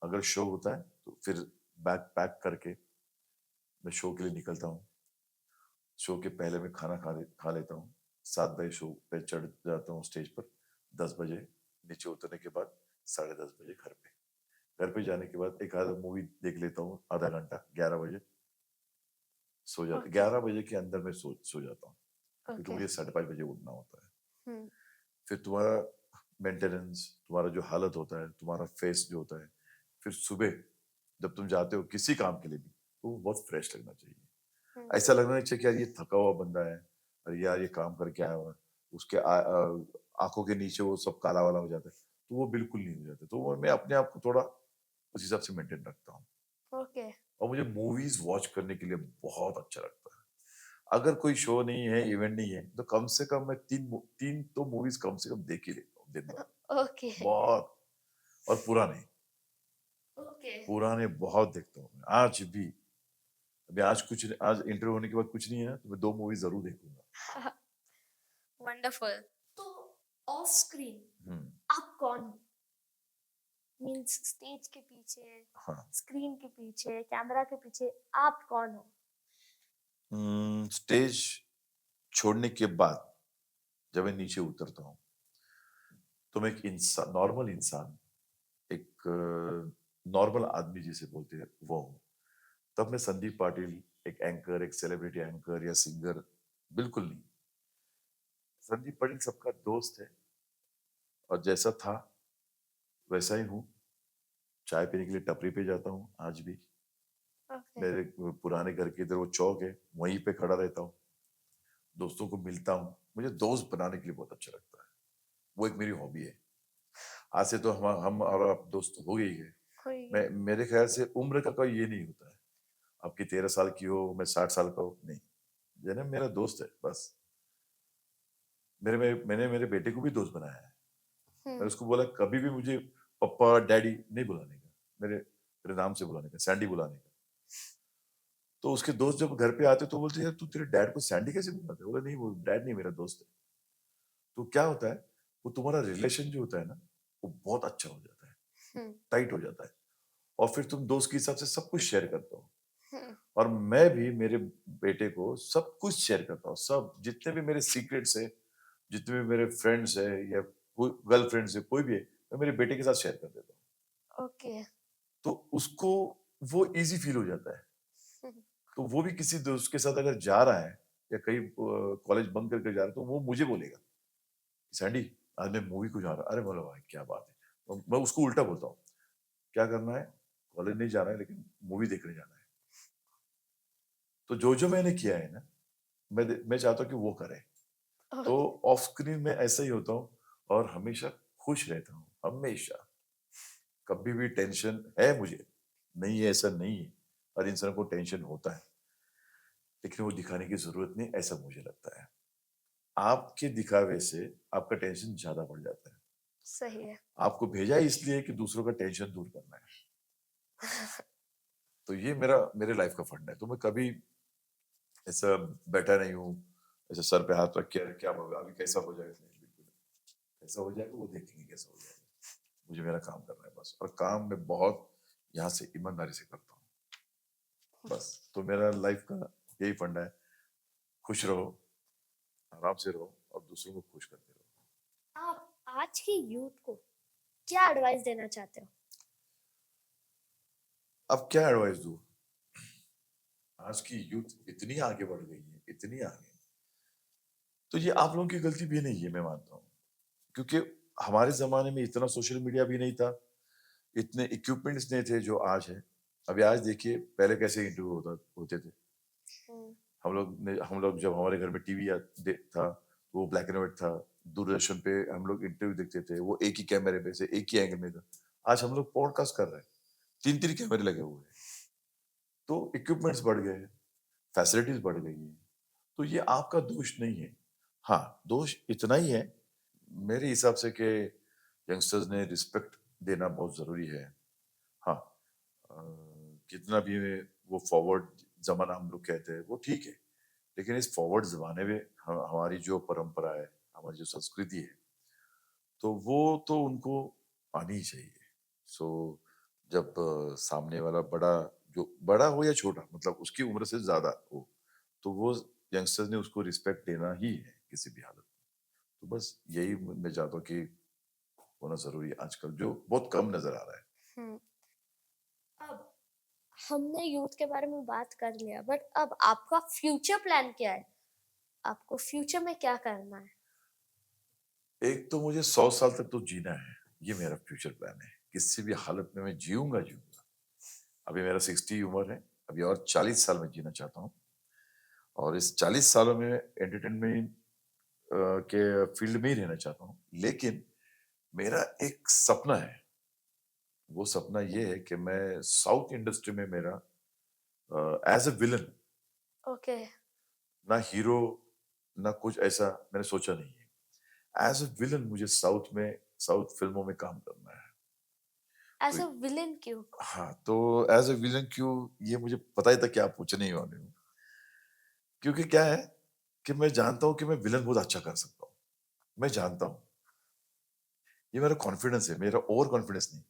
अगर शो होता है, तो फिर बैग पैक करके मैं शो के लिए निकलता हूँ। शो के पहले मैं खाना खा लेता हूँ। 7 बजे शो पे चढ़ जाता हूँ स्टेज पर। 10 बजे नीचे उतरने के बाद साढ़े 10 बजे घर पे। घर पे जाने के बाद एक आधा मूवी देख लेता हूँ आधा घंटा, 11 बजे सो जाता ओके, 11 बजे के अंदर मैं सो जाता हूँ, क्योंकि ओके। मुझे साढ़े 5 बजे उठना होता है। हुँ, फिर तुम्हारा मेंटेनेंस, तुम्हारा जो हालत होता है, तुम्हारा फेस जो होता है, फिर सुबह जब तुम जाते हो किसी काम के लिए भी, तो वो बहुत फ्रेश लगना चाहिए। हुँ। ऐसा लगना नहीं चाहिए कि यार ये थका हुआ बंदा है और यार ये काम करके आया हुआ है, उसके आँखों के नीचे वो सब काला-वाला हो जाता है, तो वो बिल्कुल नहीं हो जाता। तो वो मैं अपने आप को थोड़ा उस हिसाब से मेंटेन रखता हूँ ओके, और मुझे मूवीज़ वॉच करने के लिए बहुत अच्छा लगता है। अगर कोई शो नहीं है, इवेंट नहीं है, तो कम से कम मैं 3 तो मूवीज़ कम से कम देख ही लेता हूँ दिन भर। ओके, बहुत और पुराने, ओके। पुराने बहुत देखता हूँ मैं, आज भी। अभी आज इंटरव्यू होने के बाद कुछ नहीं है ना, तो मैं 2 मूवी ज़रूर देखूँगा। वंडरफुल। तो ऑफ स्क्रीन हुँ, आप कौन हो? मीन्स स्टेज के पीछे, हाँ। स्क्रीन के पीछे, कैमरा के पीछे आप कौन हो? स्टेज छोड़ने के बाद जब मैं नीचे उतरता हूँ, तो मैं एक नॉर्मल इंसान, एक नॉर्मल आदमी जिसे बोलते हैं, वो हूँ। तब मैं संदीप पाटिल, एक एंकर, एक सेलिब्रिटी एंकर या सिंगर, बिल्कुल नहीं। संदीप पाटिल सबका दोस्त है और जैसा था, वैसा ही हूँ। चाय पीने के लिए टपरी पे जाता हूँ, आज भी। ओके, मेरे पुराने घर के इधर वो चौक है, वहीं पे खड़ा रहता हूँ। दोस्तों को मिलता हूँ। मुझे दोस्त बनाने के लिए बहुत अच्छा लगता है। वो एक मेरी हॉबी है। आज से तो हम और आप दोस्त हो ही गए। कोई मैं मेरे ख्याल से उम्र का कोई ये नहीं होता है। आपकी 13 साल की हो, मैं 60 साल का हूँ, नहीं। जन्म मेरा दोस्त है, बस। मैंने मेरे बेटे को भी दोस्त बनाया है। मैंने हुँ, उसको बोला कभी भी मुझे पप्पा, डैडी नहीं बुलाने का। मेरे नाम से बुलाने का, सैंडी बुलाने का। तो उसके दोस्त जब घर पे आते तो बोलते यार तू तेरे डैड को सैंडी कैसे बुलाता है? बोला नहीं, वो डैड नहीं, मेरा दोस्त है। तो क्या होता है, वो तुम्हारा रिलेशन जो होता है ना, वो बहुत अच्छा हो जाता है, हुँ, टाइट हो जाता है और फिर तुम दोस्त के हिसाब से सब कुछ शेयर करते हो। हुँ, और मैं भी मेरे बेटे को सब कुछ शेयर करता हूँ, सब जितने भी मेरे सीक्रेट्स हैं, जितने भी मेरे फ्रेंड्स हैं या कोई गर्लफ्रेंड्स है, कोई भी है, मैं मेरे बेटे के साथ शेयर कर देता हूँ। ओके। तो उसको वो ईज़ी फ़ील हो जाता है। हुँ, तो वो भी किसी दोस्त के साथ अगर जा रहा है या कहीं कॉलेज बंक करके जा रहा है, तो वो मुझे बोलेगा, "सैंडी, आज मैं मूवी को जा रहा हूँ।" अरे बोला भाई क्या बात है! तो मैं उसको उल्टा बोलता हूँ, "क्या करना है? कॉलेज नहीं जाना है लेकिन मूवी देखने जाना है।" तो जो-जो मैंने किया है ना, मैं चाहता हूँ कि वो करे। तो ओके, ऑफ स्क्रीन मैं ऐसा ही होता हूँ और हमेशा खुश रहता हूँ, हमेशा। कभी भी टेंशन है मुझे, नहीं है ऐसा नहीं है। हर इंसान को टेंशन होता है, लेकिन वो दिखाने की ज़रूरत नहीं, ऐसा मुझे लगता है। आपके दिखावे से आपका टेंशन ज़्यादा बढ़ जाता है। सही है। आपको भेजा ही इसलिए कि दूसरों का टेंशन दूर करना है। तो ये मेरे लाइफ़ का फंडा है। तो मैं कभी ऐसा बैठा नहीं हूँ, ऐसे सर पे हाथ रख के अरे क्या होगा, अभी कैसा हो जाएगा? नहीं, बिल्कुल नहीं। कैसा हो जाएगा वो देखेंगे कैसा हो जाएगा। मुझे मेरा काम करना है बस, और काम मैं बहुत यहाँ से ईमानदारी से करता हूँ। बस, तो मेरा लाइफ का यही फंडा है, खुश रहो, आराम से रहो और दूसरों को खुश करते रहो। आप आज की यूथ को क्या एडवाइस देना चाहते हो? अब क्या एडवाइस दूँ? आज की यूथ इतनी आगे बढ़ गई है, इतनी आगे, तो ये आप लोगों की गलती भी नहीं है, मैं मानता हूँ। क्योंकि हमारे ज़माने में इतना सोशल मीडिया भी नहीं था, इतने इक्विपमेंट्स नहीं थे जो आज है। अभी आज देखिए पहले कैसे इंटरव्यू होते थे। हम्म, हम लोग जब हमारे घर में टीवी था, तो वो ब्लैक एंड व्हाइट था। दूरदर्शन पे हम लोग इंटरव्यू देखते थे, वो एक ही कैमरे पे से एक ही एंगल में था। आज हम लोग पॉडकास्ट कर रहे हैं, 3-3 कैमरे लगे हुए हैं। तो इक्विपमेंट्स बढ़ गए हैं, फैसिलिटीज़ बढ़ गई हैं। तो ये आपका दोष नहीं है। हाँ, दोष इतना ही है मेरे हिसाब से कि यंगस्टर्स ने रिस्पेक्ट देना बहुत ज़रूरी है। हाँ, अ, कितना भी वो फॉरवर्ड ज़माना हम लोग कहते हैं, वो ठीक है। लेकिन इस फॉरवर्ड ज़माने में हमारी जो परंपरा है, हमारी जो संस्कृति है, तो वो तो उनको आनी ही चाहिए। सो जब सामने वाला बड़ा, जो बड़ा हो या छोटा, मतलब उसकी उम्र से ज़्यादा हो, तो वो यंगस्टर्स ने उसको रिस्पेक्ट देना ही है किसी भी हालत में। तो बस यही मैं चाहता हूँ कि होना ज़रूरी है आजकल, जो बहुत कम नज़र आ रहा है। हम्म। अब हमने यूथ के बारे में बात कर लिया, बट अब आपका फ्यूचर प्लान क्या है? आपको फ्यूचर में क्या करना है? एक तो मुझे 100 साल तक तो जीना है, ये मेरा फ्यूचर प्लान है। किसी भी हालत में मैं जीऊँगा, जीऊँगा। अभी मेरा 60 उम्र है, अभी और 40 साल मैं जीना चाहता हूँ, और इस 40 सालों में एंटरटेनमेंट के फील्ड में ही रहना चाहता हूँ। लेकिन मेरा एक सपना है, वो सपना ये है कि मैं साउथ इंडस्ट्री में मेरा एज़ अ विलेन, ओके। ना हीरो, ना कुछ ऐसा मैंने सोचा नहीं है। एज़ अ विलेन मुझे साउथ फ़िल्मों में काम करना है। तो एज अ विलेन क्यों? हाँ, तो एज़ अ विलेन क्यों, ये मुझे पता ही था कि आप पूछने ही वाले हो। क्योंकि क्या है कि मैं जानता हूँ कि मैं विलेन बहुत अच्छा कर सकता हूँ। मैं जानता हूँ। ये मेरा कॉन्फिडेंस है, मेरा ओवर कॉन्फिडेंस नहीं।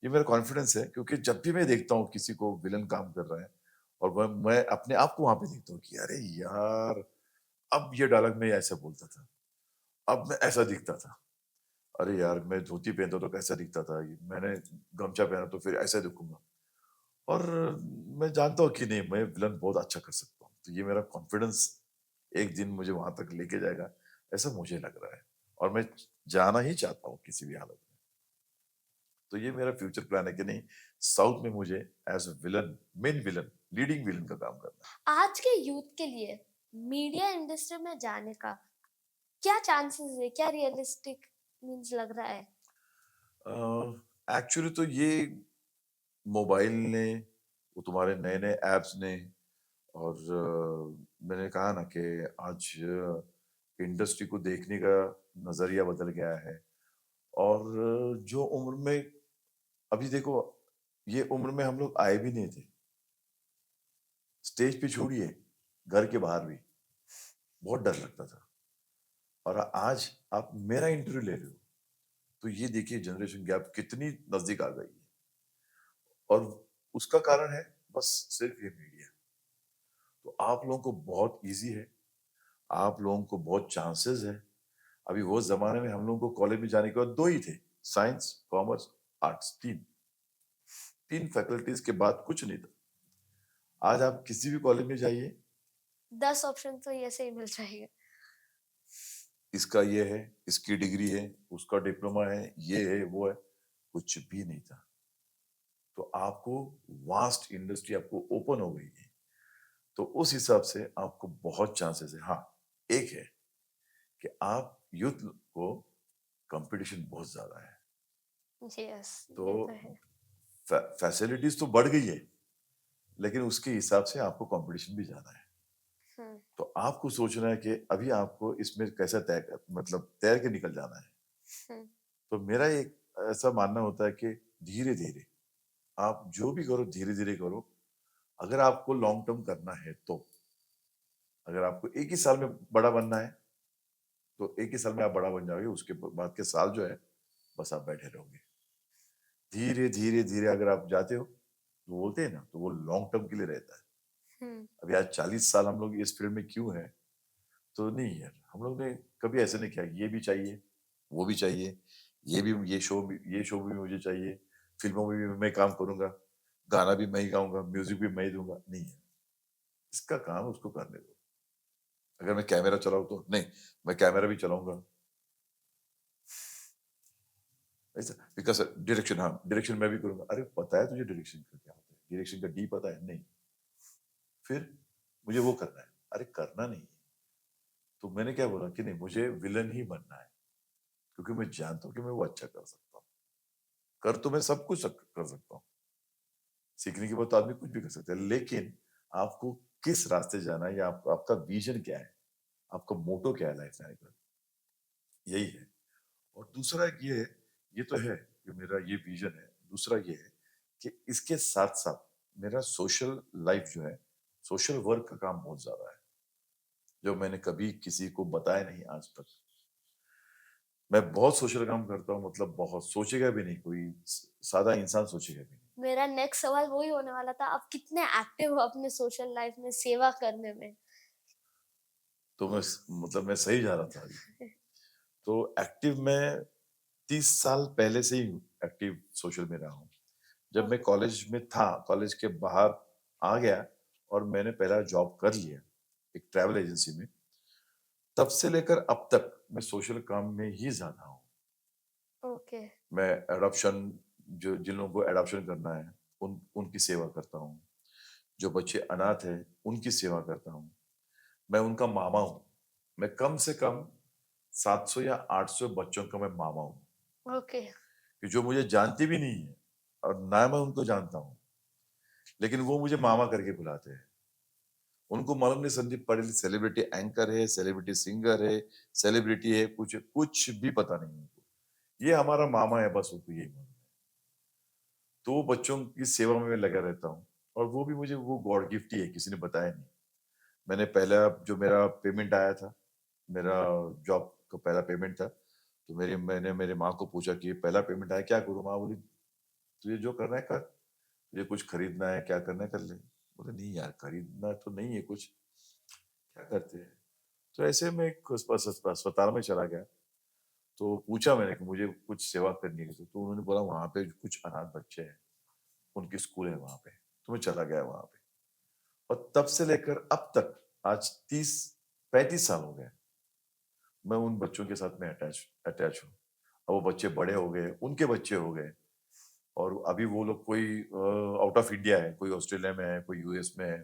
ये मेरा कॉन्फिडेंस है, क्योंकि जब भी मैं देखता हूँ किसी को विलेन काम कर रहा है, और मैं अपने आप को वहाँ पे देखता हूँ कि अरे यार! अब ये डायलॉग मैं ऐसा बोलता था, अब मैं ऐसा दिखता था। अरे यार! मैं धोती पहनता तो कैसा दिखता था, ये मैंने गमछा पहना तो फिर ऐसा दिखूँगा। और मैं जानता हूँ कि नहीं, मैं विलेन बहुत अच्छा कर सकता हूँ। तो ये मेरा कॉन्फिडेंस एक दिन मुझे वहाँ तक लेके जाएगा, ऐसा मुझे लग रहा है, और मैं जाना ही चाहता हूँ किसी भी हालत में। तो ये मेरा फ्यूचर प्लान है कि नहीं, साउथ में मुझे as a villain, main villain, leading villain का काम करना है। आज के यूथ के लिए मीडिया इंडस्ट्री में जाने का क्या चांसेस है? क्या रियलिस्टिक मीन्स लग रहा है? एक्चुअली तो ये मोबाइल ने, वो तुम्हारे नए-नए ऐप्स ने, और मैंने कहा ना कि आज इंडस्ट्री को देखने का नज़रिया बदल गया है। और जो उम्र में, अभी देखो, ये उम्र में हम लोग आए भी नहीं थे। स्टेज पे छोड़िए, घर के बाहर भी बहुत डर लगता था। और आज आप मेरा इंटरव्यू ले रहे हो, तो ये देखिए जनरेशन गैप कितनी नज़दीक आ गई है। और उसका कारण है बस सिर्फ ये मीडिया। तो आप लोगों को बहुत ईज़ी है, आप लोगों को बहुत चांसेस है। अभी वो ज़माने में हम लोगों को कॉलेज में जाने के बाद 2 ही थे, साइंस, कॉमर्स, आर्ट्स, 3 फैकल्टीज़ के बाद कुछ नहीं था। आज आप किसी भी कॉलेज में जाइए, 10 ऑप्शन तो ऐसे ही मिल जाएंगे। इसका ये है, इसकी डिग्री है, उसका डिप्लोमा है, ये है, वो है, कुछ भी नहीं था। तो आपको वास्ट इंडस्ट्री आपको ओपन हो गई है। तो उस हिसाब से आपको बहुत चांसेस है। हाँ, एक है कि आप यूथ को, कंपटीशन बहुत ज़्यादा है। यस, तो ये तो है। फैसिलिटीज़ तो बढ़ गई है, लेकिन उसके हिसाब से आपको कंपटीशन भी ज़्यादा है। हम्म। तो आपको सोचना है कि अभी आपको इसमें कैसा मतलब तैर के निकल जाना है। हम्म। तो मेरा एक ऐसा मानना होता है कि धीरे-धीरे, आप जो भी करो धीरे-धीरे करो, अगर आपको लॉन्ग टर्म करना है तो। अगर आपको एक ही साल में बड़ा बनना है, तो एक ही साल में आप बड़ा बन जाओगे, उसके बाद के साल जो है, बस आप बैठे रहोगे। धीरे, धीरे, धीरे अगर आप जाते हो, तो बोलते हैं ना, तो वो लॉन्ग टर्म के लिए रहता है। हम्म। अभी आज 40 साल हम लोग इस फील्ड में क्यों हैं? तो नहीं यार, हम लोग ने कभी ऐसे नहीं किया, ये भी चाहिए, वो भी चाहिए, ये शो भी मुझे चाहिए, फ़िल्मों में भी मैं काम करूँगा, गाना भी मैं ही गाऊँगा, म्यूज़िक भी मैं ही दूँगा, नहीं है। इसका काम उसको करने दो। अगर मैं कैमरा चलाऊँ तो नहीं, मैं कैमरा भी चलाऊँगा। ऐसा बिकॉज़ डायरेक्शन हाँ, डायरेक्शन मैं भी करूँगा। अरे पता है तुझे डायरेक्शन का क्या होता है? डायरेक्शन का डी पता है? नहीं। फिर मुझे वो करना है। अरे करना नहीं है। तो मैंने क्या बोला कि नहीं मुझे विलेन ही बनना है, क्योंकि मैं जानता हूँ कि मैं वो अच्छा कर सकता हूँ। कर तो मैं सब कुछ कर सकता हूँ। सीखने के बाद तो आदमी कुछ भी कर सकता है, लेकिन आपको किस रास्ते जाना है या आपका विज़न क्या है? आपका मोटो क्या है लाइफ में आने का? यही है। और दूसरा एक ये है, ये तो है कि मेरा ये विज़न है। दूसरा ये है कि इसके साथ-साथ मेरा सोशल लाइफ जो है, सोशल वर्क का काम बहुत ज़्यादा है, जो मैंने कभी किसी को बताया नहीं आज तक। मैं बहुत सोशल काम करता हूँ मतलब बहुत, सोचेगा भी नहीं कोई सादा इंसान सोचेगा भी नहीं। मेरा नेक्स्ट सवाल वही होने वाला था, आप कितने एक्टिव हो अपने सोशल लाइफ में सेवा करने में? तो मतलब मैं सही जा रहा था अभी। तो एक्टिव मैं 30 साल पहले से ही एक्टिव सोशल में रहा हूँ। जब मैं ओके। कॉलेज में था, कॉलेज के बाहर आ गया और मैंने पहला जॉब कर लिया, एक ट्रैवल एजेंसी में। तब से लेकर अब तक मैं सोशल काम में ही ज़्यादा हूँ। ओके। मैं एडॉप्शन जो जिन लोगों को एडॉप्शन करना है, उनकी सेवा करता हूँ। जो बच्चे अनाथ हैं, उनकी सेवा करता हूँ। मैं उनका मामा हूँ। मैं कम से कम 700 या 800 बच्चों का मैं मामा हूँ, ओके। कि जो मुझे जानते भी नहीं है और ना मैं उनको जानता हूँ, लेकिन वो मुझे मामा करके बुलाते हैं। उनको मालूम नहीं संदीप पाटिल सेलिब्रिटी एंकर है, सेलिब्रिटी सिंगर है, सेलिब्रिटी है, कुछ कुछ भी पता नहीं उनको। ये हमारा मामा है बस उनको यही मालूम है। तो वो बच्चों की सेवा में मैं लगा रहता हूँ और वो भी मुझे वो गॉड गिफ्ट ही है, किसी ने बताया नहीं। मैंने पहला जो मेरा पेमेंट आया था, मेरा जॉब का पहला पेमेंट था, तो मैंने मेरे माँ को पूछा कि पहला पेमेंट आया क्या करूँ? माँ बोली, "तुझे जो करना है कर, तुझे कुछ खरीदना है, क्या करना है कर ले।" बोला, "नहीं यार, खरीदना तो नहीं है कुछ, क्या करते हैं?" तो ऐसे में एक अस्पताल में चला गया, तो पूछा मैंने कि मुझे कुछ सेवा करनी है, तो उन्होंने बोला वहाँ पे कुछ अनाथ बच्चे हैं, उनकी स्कूल है वहाँ पे, तो मैं चला गया वहाँ पे। और तब से लेकर अब तक आज 30-35 साल हो गए, मैं उन बच्चों के साथ में अटैच अटैच हूँ। अब वो बच्चे बड़े हो गए, उनके बच्चे हो गए और अभी वो लोग कोई आउट ऑफ इंडिया है, कोई ऑस्ट्रेलिया में है, कोई यूएस में है।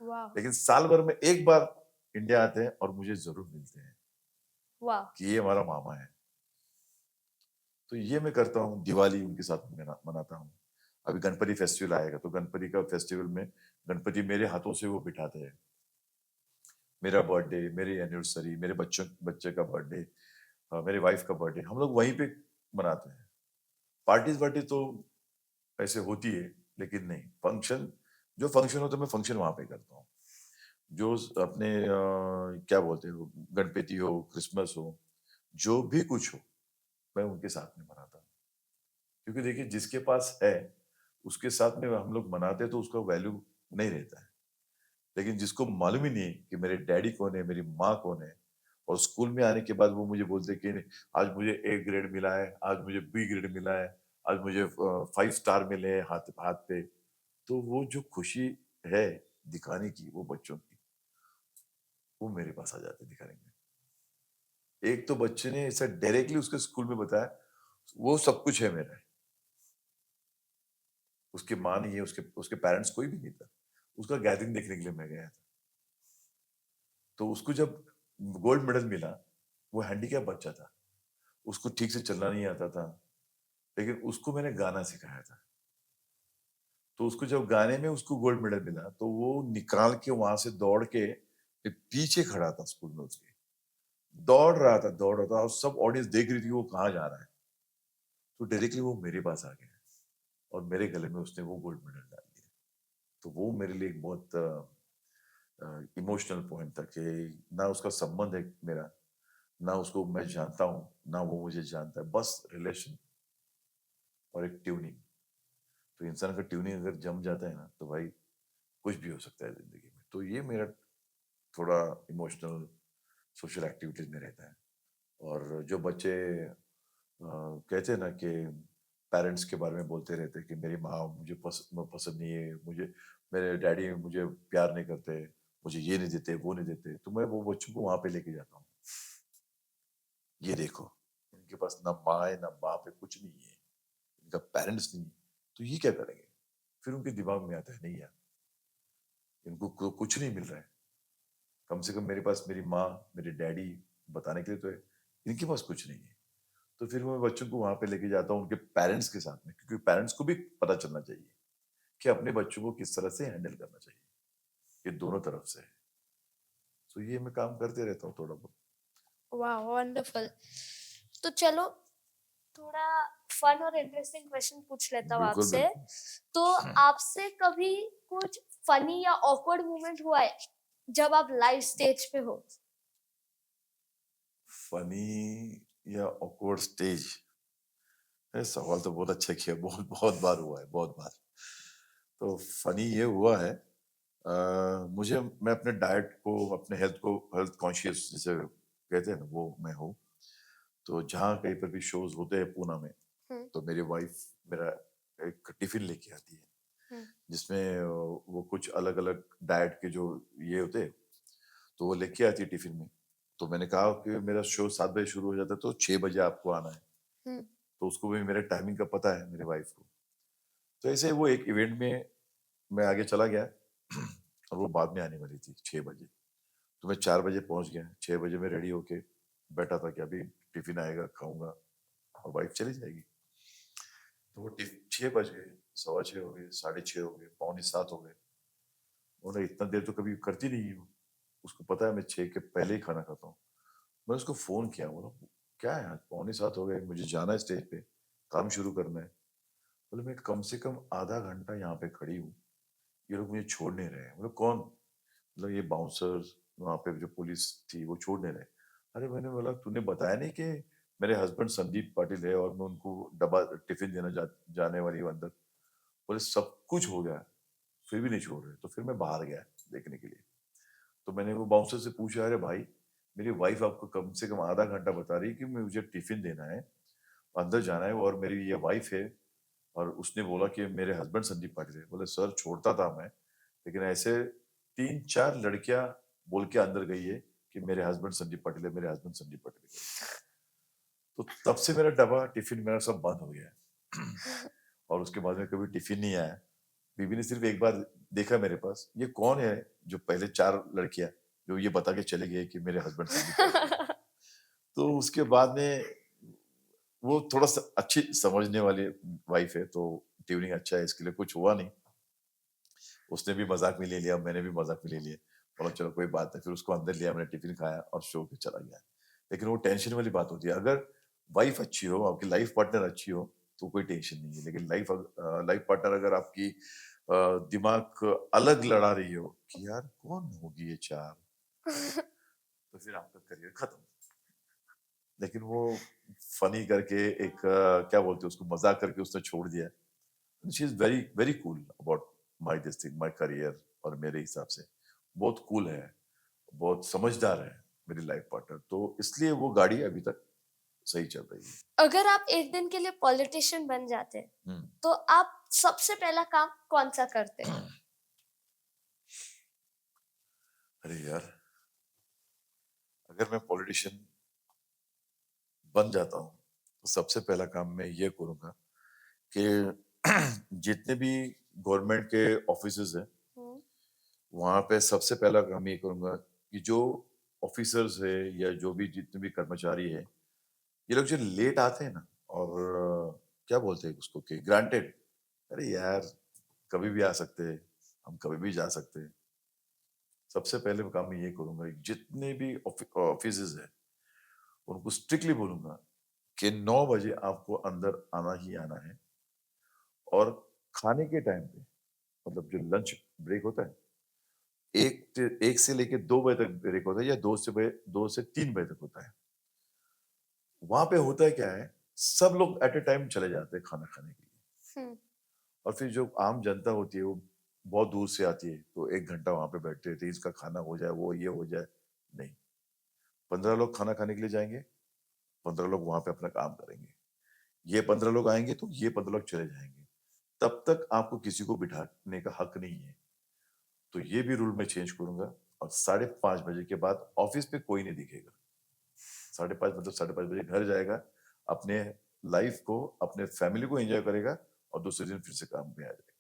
वाह! लेकिन साल भर में 1 बार इंडिया आते हैं और मुझे ज़रूर मिलते हैं वाह! कि ये हमारा मामा है। तो ये मैं करता हूँ, दिवाली उनके साथ मनाता हूँ। अभी गणपति फेस्टिवल आएगा, तो गणपति का फेस्टिवल में गणपति मेरे हाथों से वो बिठाते हैं। मेरा बर्थडे, मेरी एनिवर्सरी, मेरे बच्चे का बर्थडे, मेरे वाइफ का बर्थडे, हम लोग वहीं पे मनाते हैं। पार्टीज़-वार्टी तो ऐसे होती है, लेकिन नहीं, जो फंक्शन होता है, मैं फंक्शन वहाँ पे करता हूँ। जो अपने क्या बोलते हैं वो, गणपति हो, क्रिसमस हो, जो भी कुछ हो, मैं उनके साथ में मनाता हूँ। क्योंकि देखिए जिसके पास है, उसके साथ में हम लोग मनाते हैं तो उसका वैल्यू नहीं रहता है। लेकिन जिसको मालूम ही नहीं है कि मेरे डैडी कौन है, मेरी माँ कौन है और स्कूल में आने के बाद वो मुझे बोलते हैं कि आज मुझे ए ग्रेड मिला है, आज मुझे बी ग्रेड मिला है, आज मुझे 5 स्टार मिले हैं हाथ हाथ पे। तो वो जो खुशी है दिखाने की वो बच्चों की, वो मेरे पास आ जाते हैं दिखाने के लिए। एक तो बच्चे ने ऐसा डायरेक्टली उसके स्कूल में बताया, वो सब कुछ है मेरा। उसकी माँ नहीं है, उसके उसके पेरेंट्स कोई भी नहीं था। उसका गैदरिंग देखने के लिए मैं गया था। तो उसको जब गोल्ड मेडल मिला, वो हैंडीकैप बच्चा था। उसको ठीक से चलना नहीं आता था, लेकिन उसको मैंने गाना सिखाया था। तो उसको जब गाने में उसको गोल्ड मेडल मिला, तो वो निकाल के वहाँ से दौड़ के पीछे खड़ा था स्कूल में उसके। दौड़ रहा था और सब ऑडियंस देख रही थी वो कहाँ जा रहा है। तो डायरेक्टली वो मेरे पास आ गया और मेरे गले में उसने वो गोल्ड मेडल डाल दिया। तो वो मेरे लिए एक बहुत इमोशनल पॉइंट तक कि ना उसका संबंध है मेरा, ना उसको मैं जानता हूँ, ना वो मुझे जानता है, बस रिलेशन और एक ट्यूनिंग। तो इंसान का ट्यूनिंग अगर जम जाता है ना, तो भाई कुछ भी हो सकता है ज़िंदगी में। तो ये मेरा थोड़ा इमोशनल सोशल एक्टिविटीज़ में रहता है। और जो बच्चे कहते हैं ना कि पेरेंट्स के बारे में बोलते रहते हैं कि मेरी माँ मुझे पसंद नहीं है, मुझे मेरे डैडी मुझे प्यार नहीं करते, मुझे ये नहीं देते, वो नहीं देते, तो मैं वो बच्चों को वहाँ पे लेके जाता हूँ। ये देखो, इनके पास ना माँ है, ना बाप है, कुछ नहीं है, इनका पेरेंट्स नहीं है, तो ये क्या करेंगे? फिर उनके दिमाग में आता है, नहीं यार, इनको कुछ नहीं मिल रहा है। कम से कम मेरे पास मेरी माँ, मेरे डैडी बताने के लिए तो है, इनके पास कुछ नहीं है। तो फिर मैं बच्चों को वहाँ पे लेके जाता हूँ उनके पेरेंट्स के साथ में, क्योंकि पेरेंट्स को भी पता चलना चाहिए कि अपने बच्चों को किस तरह से हैंडल करना चाहिए। ये दोनों तरफ से है। तो ये मैं काम करते रहता हूँ थोड़ा बहुत। वाह, वंडरफुल। तो चलो, थोड़ा फन और इंटरेस्टिंग क्वेश्चन पूछ लेता हूँ बिल्कुल, आपसे। बिल्कुल। तो आपसे कभी कुछ फनी या ऑकवर्ड मोमेंट हुआ है जब आप लाइव स्टेज पे हो? फ़नी या ऑकवर्ड स्टेज? सवाल तो बहुत अच्छा किया, बहुत बहुत बार हुआ है, बहुत बार। तो फ़नी ये हुआ है, मुझे मैं अपने डाइट को, अपने हेल्थ कॉन्शियस जिसे कहते हैं ना, वो मैं हूँ। तो जहाँ कहीं पर भी शोज़ होते हैं पूना में, हुँ, तो मेरी वाइफ़ मेरा एक टिफ़िन लेके आती है, हुँ, जिसमें वो कुछ अलग-अलग डाइट के जो ये होते हैं, तो वो लेके आती है टिफ़िन में। तो मैंने कहा कि मेरा शो 7 बजे शुरू हो जाता है, तो 6 बजे आपको आना है। हुँ, तो उसको भी मेरे टाइमिंग का पता है, मेरी वाइफ़ को। तो ऐसे वो एक इवेंट में मैं आगे चला गया और वो बाद में आने वाली थी 6 बजे। तो मैं 4 बजे पहुँच गया, 6 बजे मैं रेडी होके बैठा था कि अभी टिफ़िन आएगा, खाऊँगा और वाइफ़ चली जाएगी। तो वो 6 बज गए, सवा 6 हो गए, साढ़े 6 हो गए, पौने 7 हो गए। बोला इतना देर तो कभी करती नहीं है वो। उसको पता है मैं 6 के पहले ही खाना खाता हूँ। मैंने उसको फ़ोन किया, बोला क्या है आज पौने 7 हो गए, मुझे जाना है स्टेज पे, काम शुरू करना है। बोले मैं कम से कम आधा घंटा यहाँ पे खड़ी हूँ, ये लोग मुझे छोड़ नहीं रहे हैं। बोले कौन? मतलब ये बाउंसर्स, वहाँ पे जो पुलिस थी वो छोड़ नहीं रहे। अरे मैंने बोला तूने बताया नहीं कि मेरे हस्बैंड संदीप पाटिल है और मैं उनको डब्बा टिफ़िन देने जाने वाली हूँ अंदर। बोले सब कुछ हो गया, फिर भी नहीं छोड़ रहे। तो फिर मैं बाहर गया देखने के लिए। तो मैंने वो बाउंसर से पूछा, अरे भाई, मेरी वाइफ आपको कम से कम आधा घंटा बता रही है कि मुझे टिफ़िन देना है, अंदर जाना है और मेरी ये वाइफ है और उसने बोला कि मेरे हस्बैंड संदीप पाटिल है। बोले सर छोड़ता था मैं, लेकिन ऐसे 3-4 लड़कियाँ बोल के अंदर गई है कि मेरे हस्बैंड संदीप पाटिल है, मेरे हस्बैंड संदीप पाटिल है। तो तब से मेरा डब्बा, टिफ़िन मेरा सब बंद हो गया है। और उसके बाद में कभी टिफ़िन नहीं आया। बीवी ने सिर्फ़ एक बार देखा मेरे पास, ये कौन है जो पहले 4 लड़कियाँ जो ये बता के चले गए कि मेरे हस्बैंड संदीप पाटिल है। तो उसके बाद में वो थोड़ा-सा अच्छी समझने वाली वाइफ़ है, तो ट्यूनिंग अच्छा है, इसके लिए कुछ हुआ नहीं। उसने भी मज़ाक में ले लिया, मैंने भी मज़ाक में ले लिया। बोला चलो कोई बात नहीं, फिर उसको अंदर लिया, मैंने टिफ़िन खाया और शो पे चला गया। लेकिन वो टेंशन वाली बात होती है, अगर वाइफ़ अच्छी हो, आपकी लाइफ़ पार्टनर अच्छी हो, तो कोई टेंशन नहीं है। लेकिन लाइफ़ पार्टनर अगर आपकी दिमाग अलग लड़ा रही हो कि यार कौन होगी ये 4? तो फिर आपका करियर खत्म। लेकिन वो फ़नी करके एक क्या बोलते हैं उसको, मज़ाक करके उसने छोड़ दिया। She is very very cool about my this thing, my career, और मेरे हिसाब से बहुत कूल है, बहुत समझदार है मेरी लाइफ पार्टनर, तो इसलिए वो गाड़ी अभी तक सही चल रही है। अगर आप एक दिन के लिए पॉलिटिशियन बन जाते, हुँ। तो आप सबसे पहला काम कौन-सा करते? अरे यार! अगर मैं पॉलिटिशियन बन जाता हूँ, तो सबसे पहला काम मैं ये करूँगा कि जितने भी गवर्नमेंट के ऑफिसेज़ हैं, हुँ, वहाँ पे सबसे पहला काम ये करूँगा कि जो ऑफिसर्स हैं या जो भी जितने भी कर्मचारी हैं, ये लोग जो लेट आते हैं ना, और क्या बोलते हैं उसको कि ग्रांटेड, अरे यार कभी भी आ सकते हैं, हम कभी भी जा सकते हैं। सबसे पहले काम मैं ये करूँगा, जितने भी ऑफिसेज़ हैं, उनको स्ट्रिक्टली बोलूँगा कि 9 बजे आपको अंदर आना ही आना है, और खाने के टाइम पे, मतलब जो लंच ब्रेक होता है, एक से लेके 2 बजे तक ब्रेक होता है या 2 से 3 बजे तक होता है। वहाँ पे होता है क्या है, सब लोग एट अ टाइम चले जाते हैं खाना खाने के लिए हम्म। और फिर जो आम जनता होती है वो बहुत दूर से आती है, तो 1 घंटा वहाँ पे बैठते रहते हैं, इसका खाना हो जाए, वो ये हो जाए, नहीं। 15 लोग खाना खाने के लिए जाएँगे, 15 लोग वहाँ पे अपना काम करेंगे। ये 15 लोग आएँगे तो ये 15 लोग चले जाएँगे। तब तक आपको किसी को बिठाने का हक नहीं है। तो ये भी रूल मैं चेंज करूँगा और 5:30 बजे के बाद ऑफ़िस पे कोई नहीं दिखेगा। 5:30 मतलब 5:30 बजे घर जाएगा, अपने लाइफ़ को, अपने फैमिली को एन्जॉय करेगा और दूसरे दिन फिर से काम पे आ जाएगा।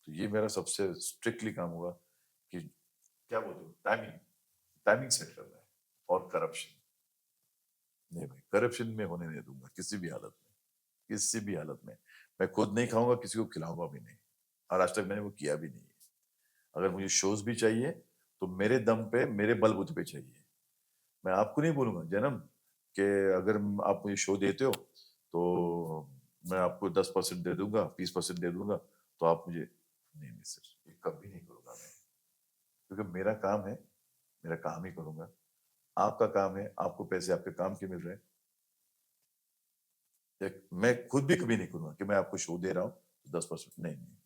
तो ये मेरा सबसे स्ट्रिक्टली काम होगा कि क्या बोलते हो टाइमिंग, टाइमिंग सेट करना है और करप्शन, नहीं भाई करप्शन में होने नहीं दूँगा किसी भी हालत में, किसी भी हालत में। मैं खुद नहीं खाऊँगा, किसी को खिलाऊँगा भी नहीं और आज तक मैंने वो किया भी नहीं है। अगर मुझे शोज़ भी चाहिए, तो मेरे दम पे, मेरे बलबूते पे चाहिए। मैं आपको नहीं बोलूँगा जन्म कि अगर आप मुझे शो देते हो, तो मैं आपको 10% दे दूँगा, 20% दे दूँगा, तो आप मुझे नहीं, नहीं सर, ये कभी नहीं करूँगा मैं। क्योंकि मेरा काम है, मेरा काम ही करूँगा। आपका काम है, आपको पैसे आपके काम के मिल रहे हैं। एक मैं खुद भी कभी नहीं करूँगा कि मैं आपको शो दे रहा हूँ, 10% नहीं, नहीं।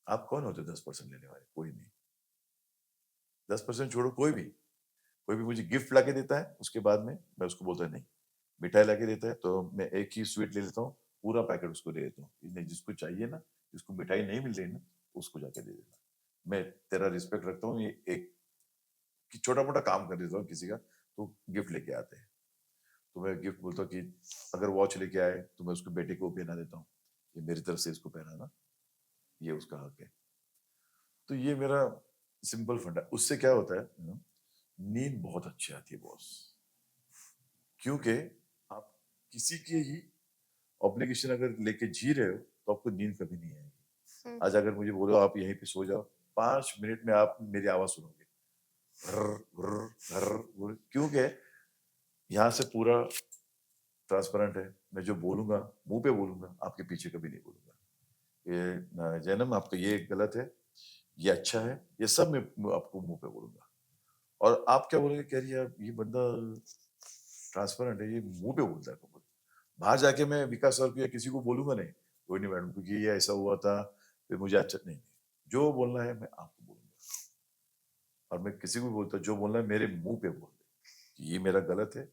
आप कौन होते हो 10% लेने वाले? कोई नहीं। 10% छोड़ो कोई भी मुझे गिफ्ट लाके देता है, उसके बाद में मैं उसको बोलता नहीं। मिठाई लाके देता है, तो मैं एक ही स्वीट ले लेता हूँ, पूरा पैकेट उसको दे देता हूँ। नहीं, जिसको चाहिए ना, जिसको मिठाई नहीं मिल रही ना, उसको जाके दे देना। मैं तेरा रिस्पेक्ट रखता हूँ, ये एक कि छोटा-मोटा काम कर देता हूँ किसी का, तो गिफ्ट लेके आते हैं। तो मैं गिफ्ट बोलता हूँ कि अगर वॉच लेके आए, तो मैं उसके बेटे को पहना देता हूँ। ये मेरी तरफ से इसको पहनाना, ये उसका हक है। तो ये मेरा सिंपल फंडा है। उससे क्या होता है, नींद बहुत अच्छी आती है बॉस। क्योंकि आप किसी की ही ऑब्लिगेशन अगर लेके जी रहे हो, तो आपको नींद कभी नहीं आएगी। हम्म। आज अगर मुझे बोलो आप यहीं पे सो जाओ, 5 मिनट में आप मेरी आवाज़ सुनोगे। घर्र, घर्र, घर्र, घुर क्योंकि यहाँ से पूरा ट्रांसपेरेंट है। मैं जो बोलूँगा, मुँह पे बोलूँगा, आपके पीछे कभी नहीं बोलूँगा। ये जैनम आपका ये गलत है, ये अच्छा है, ये सब मैं आपको मुँह पे बोलूँगा। और आप क्या बोलोगे कि यार ये बंदा ट्रांसपेरेंट है, ये मुँह पे बोलता है तो। बाहर जाके मैं विकास सर को या किसी को बोलूँगा नहीं, कोई नहीं मैडम क्योंकि ये ऐसा हुआ था, फिर मुझे अच्छा नहीं, जो बोलना है मैं आपको बोलूँगा और मैं किसी को भी बोलता हूँ जो बोलना है मेरे मुँह पे बोल दे, कि ये मेरा गलत है,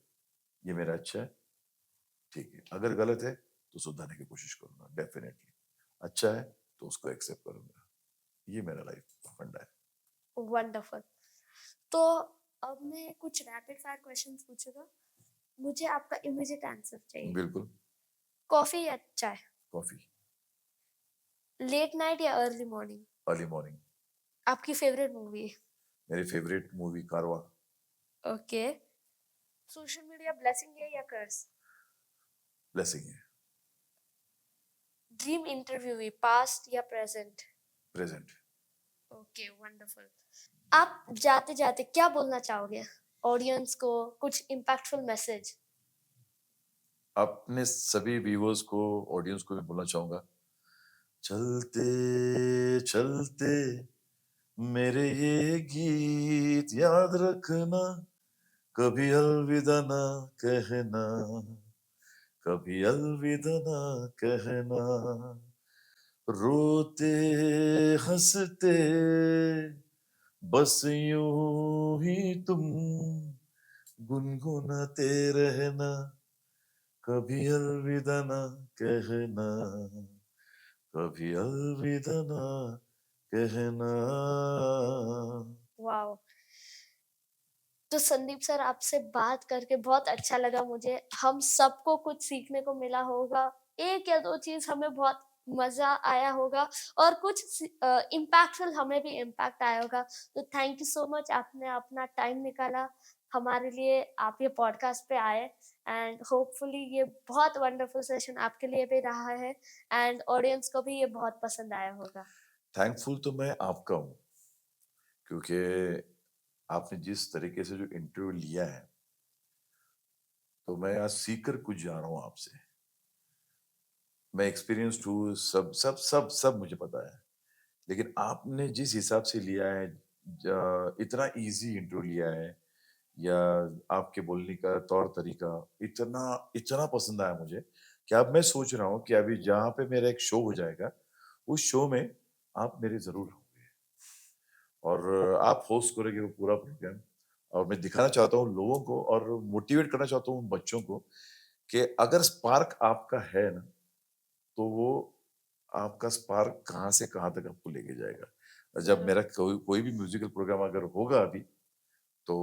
ये मेरा अच्छा है, ठीक है। अगर गलत है, तो सुधारने की कोशिश करूँगा डेफ़िनेटली। अच्छा है, तो उसको एक्सेप्ट करूँगा। ये मेरा लाइफ़ का फंडा है। वंडरफुल। तो अब मैं कुछ रैपिड फायर क्वेश्चंस पूछूंगा। मुझे आपका इमीडिएट आंसर चाहिए। बिल्कुल, कॉफी या चाय? कॉफ़ी, लेट नाइट या अर्ली मॉर्निंग? अर्ली मॉर्निंग, आपकी फेवरेट मूवी? मेरी फ़ेवरेट मूवी कारवां, ओके। सोशल मीडिया ब्लेसिंग है या कर्स? ब्लेसिंग है, ड्रीम इंटरव्यू पास्ट या प्रेजेंट? प्रेज़ेंट। Okay, wonderful. आप जाते जाते क्या बोलना चाहोगे ऑडियंस को? कुछ इम्पैक्टफुल मैसेज? अपने सभी व्यूअर्स को, ऑडियंस को भी बोलना चाहूँगा, चलते चलते मेरे ये गीत याद रखना, कभी अलविदा ना कहना, कभी अलविदा ना कहना, रोते हंसते बस यूं ही तुम गुनगुनाते रहना, कभी अलविदा ना कहना, कभी अलविदा ना कहना। वाओ! तो संदीप सर, आपसे बात करके बहुत अच्छा लगा मुझे। हम सबको कुछ सीखने को मिला होगा। 1 या 2 चीज़ हमें बहुत मज़ा आया होगा और कुछ इम्पैक्टफुल हमें भी इम्पैक्ट आया होगा। तो थैंक यू सो मच, आपने अपना टाइम निकाला हमारे लिए, आप ये पॉडकास्ट पे आए एंड होपफुली ये बहुत वंडरफुल सेशन आपके लिए भी रहा है एंड ऑडियंस को भी ये बहुत पसंद आया होगा। थैंकफुल तो मैं आपका हूँ, क्योंकि आपने जिस तरीके से जो इंटरव्यू लिया है, तो मैं आज सीख कर कुछ जा रहा हूँ आपसे। मैं एक्सपीरियंस्ड हूँ, सब मुझे पता है। लेकिन आपने जिस हिसाब से लिया है, इतना इजी इंट्रो लिया है या आपके बोलने का तौर तरीका इतना इतना पसंद आया मुझे कि अब मैं सोच रहा हूँ कि अभी जहाँ पे मेरा एक शो हो जाएगा, उस शो में आप मेरे ज़रूर होंगे और आप होस्ट करोगे वो पूरा प्रोग्राम और मैं दिखाना चाहता हूँ लोगों को और मोटिवेट करना चाहता हूँ उन बच्चों को कि अगर स्पार्क आपका है ना, तो वो आपका स्पार्क कहाँ से कहाँ तक आपको लेके जाएगा। जब जरूर। मेरा कोई कोई भी म्यूज़िकल प्रोग्राम अगर होगा अभी, तो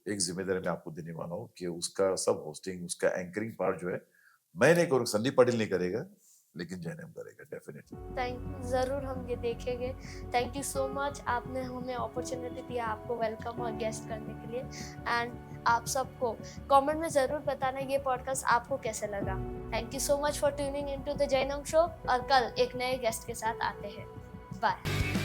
एक ज़िम्मेदारी मैं आपको देने वाला हूँ कि उसका सब होस्टिंग, उसका एंकरिंग पार्ट जो है, मैं नहीं करूँगा, संदीप पाटिल नहीं करेगा, लेकिन जैनब करेगा डेफ़िनेटली। थैंक ज़रूर हम ये देखेंगे। थैंक यू सो मच, आपने हमें अपॉर्चुनिटी दिया आपको वेलकम और गेस्ट करने के लिए। एंड आप सबको कमेंट में ज़रूर बताना ये पॉडकास्ट आपको कैसे लगा। Thank you so much for tuning into the Jainam show और कल एक नए गेस्ट के साथ आते हैं। बाय।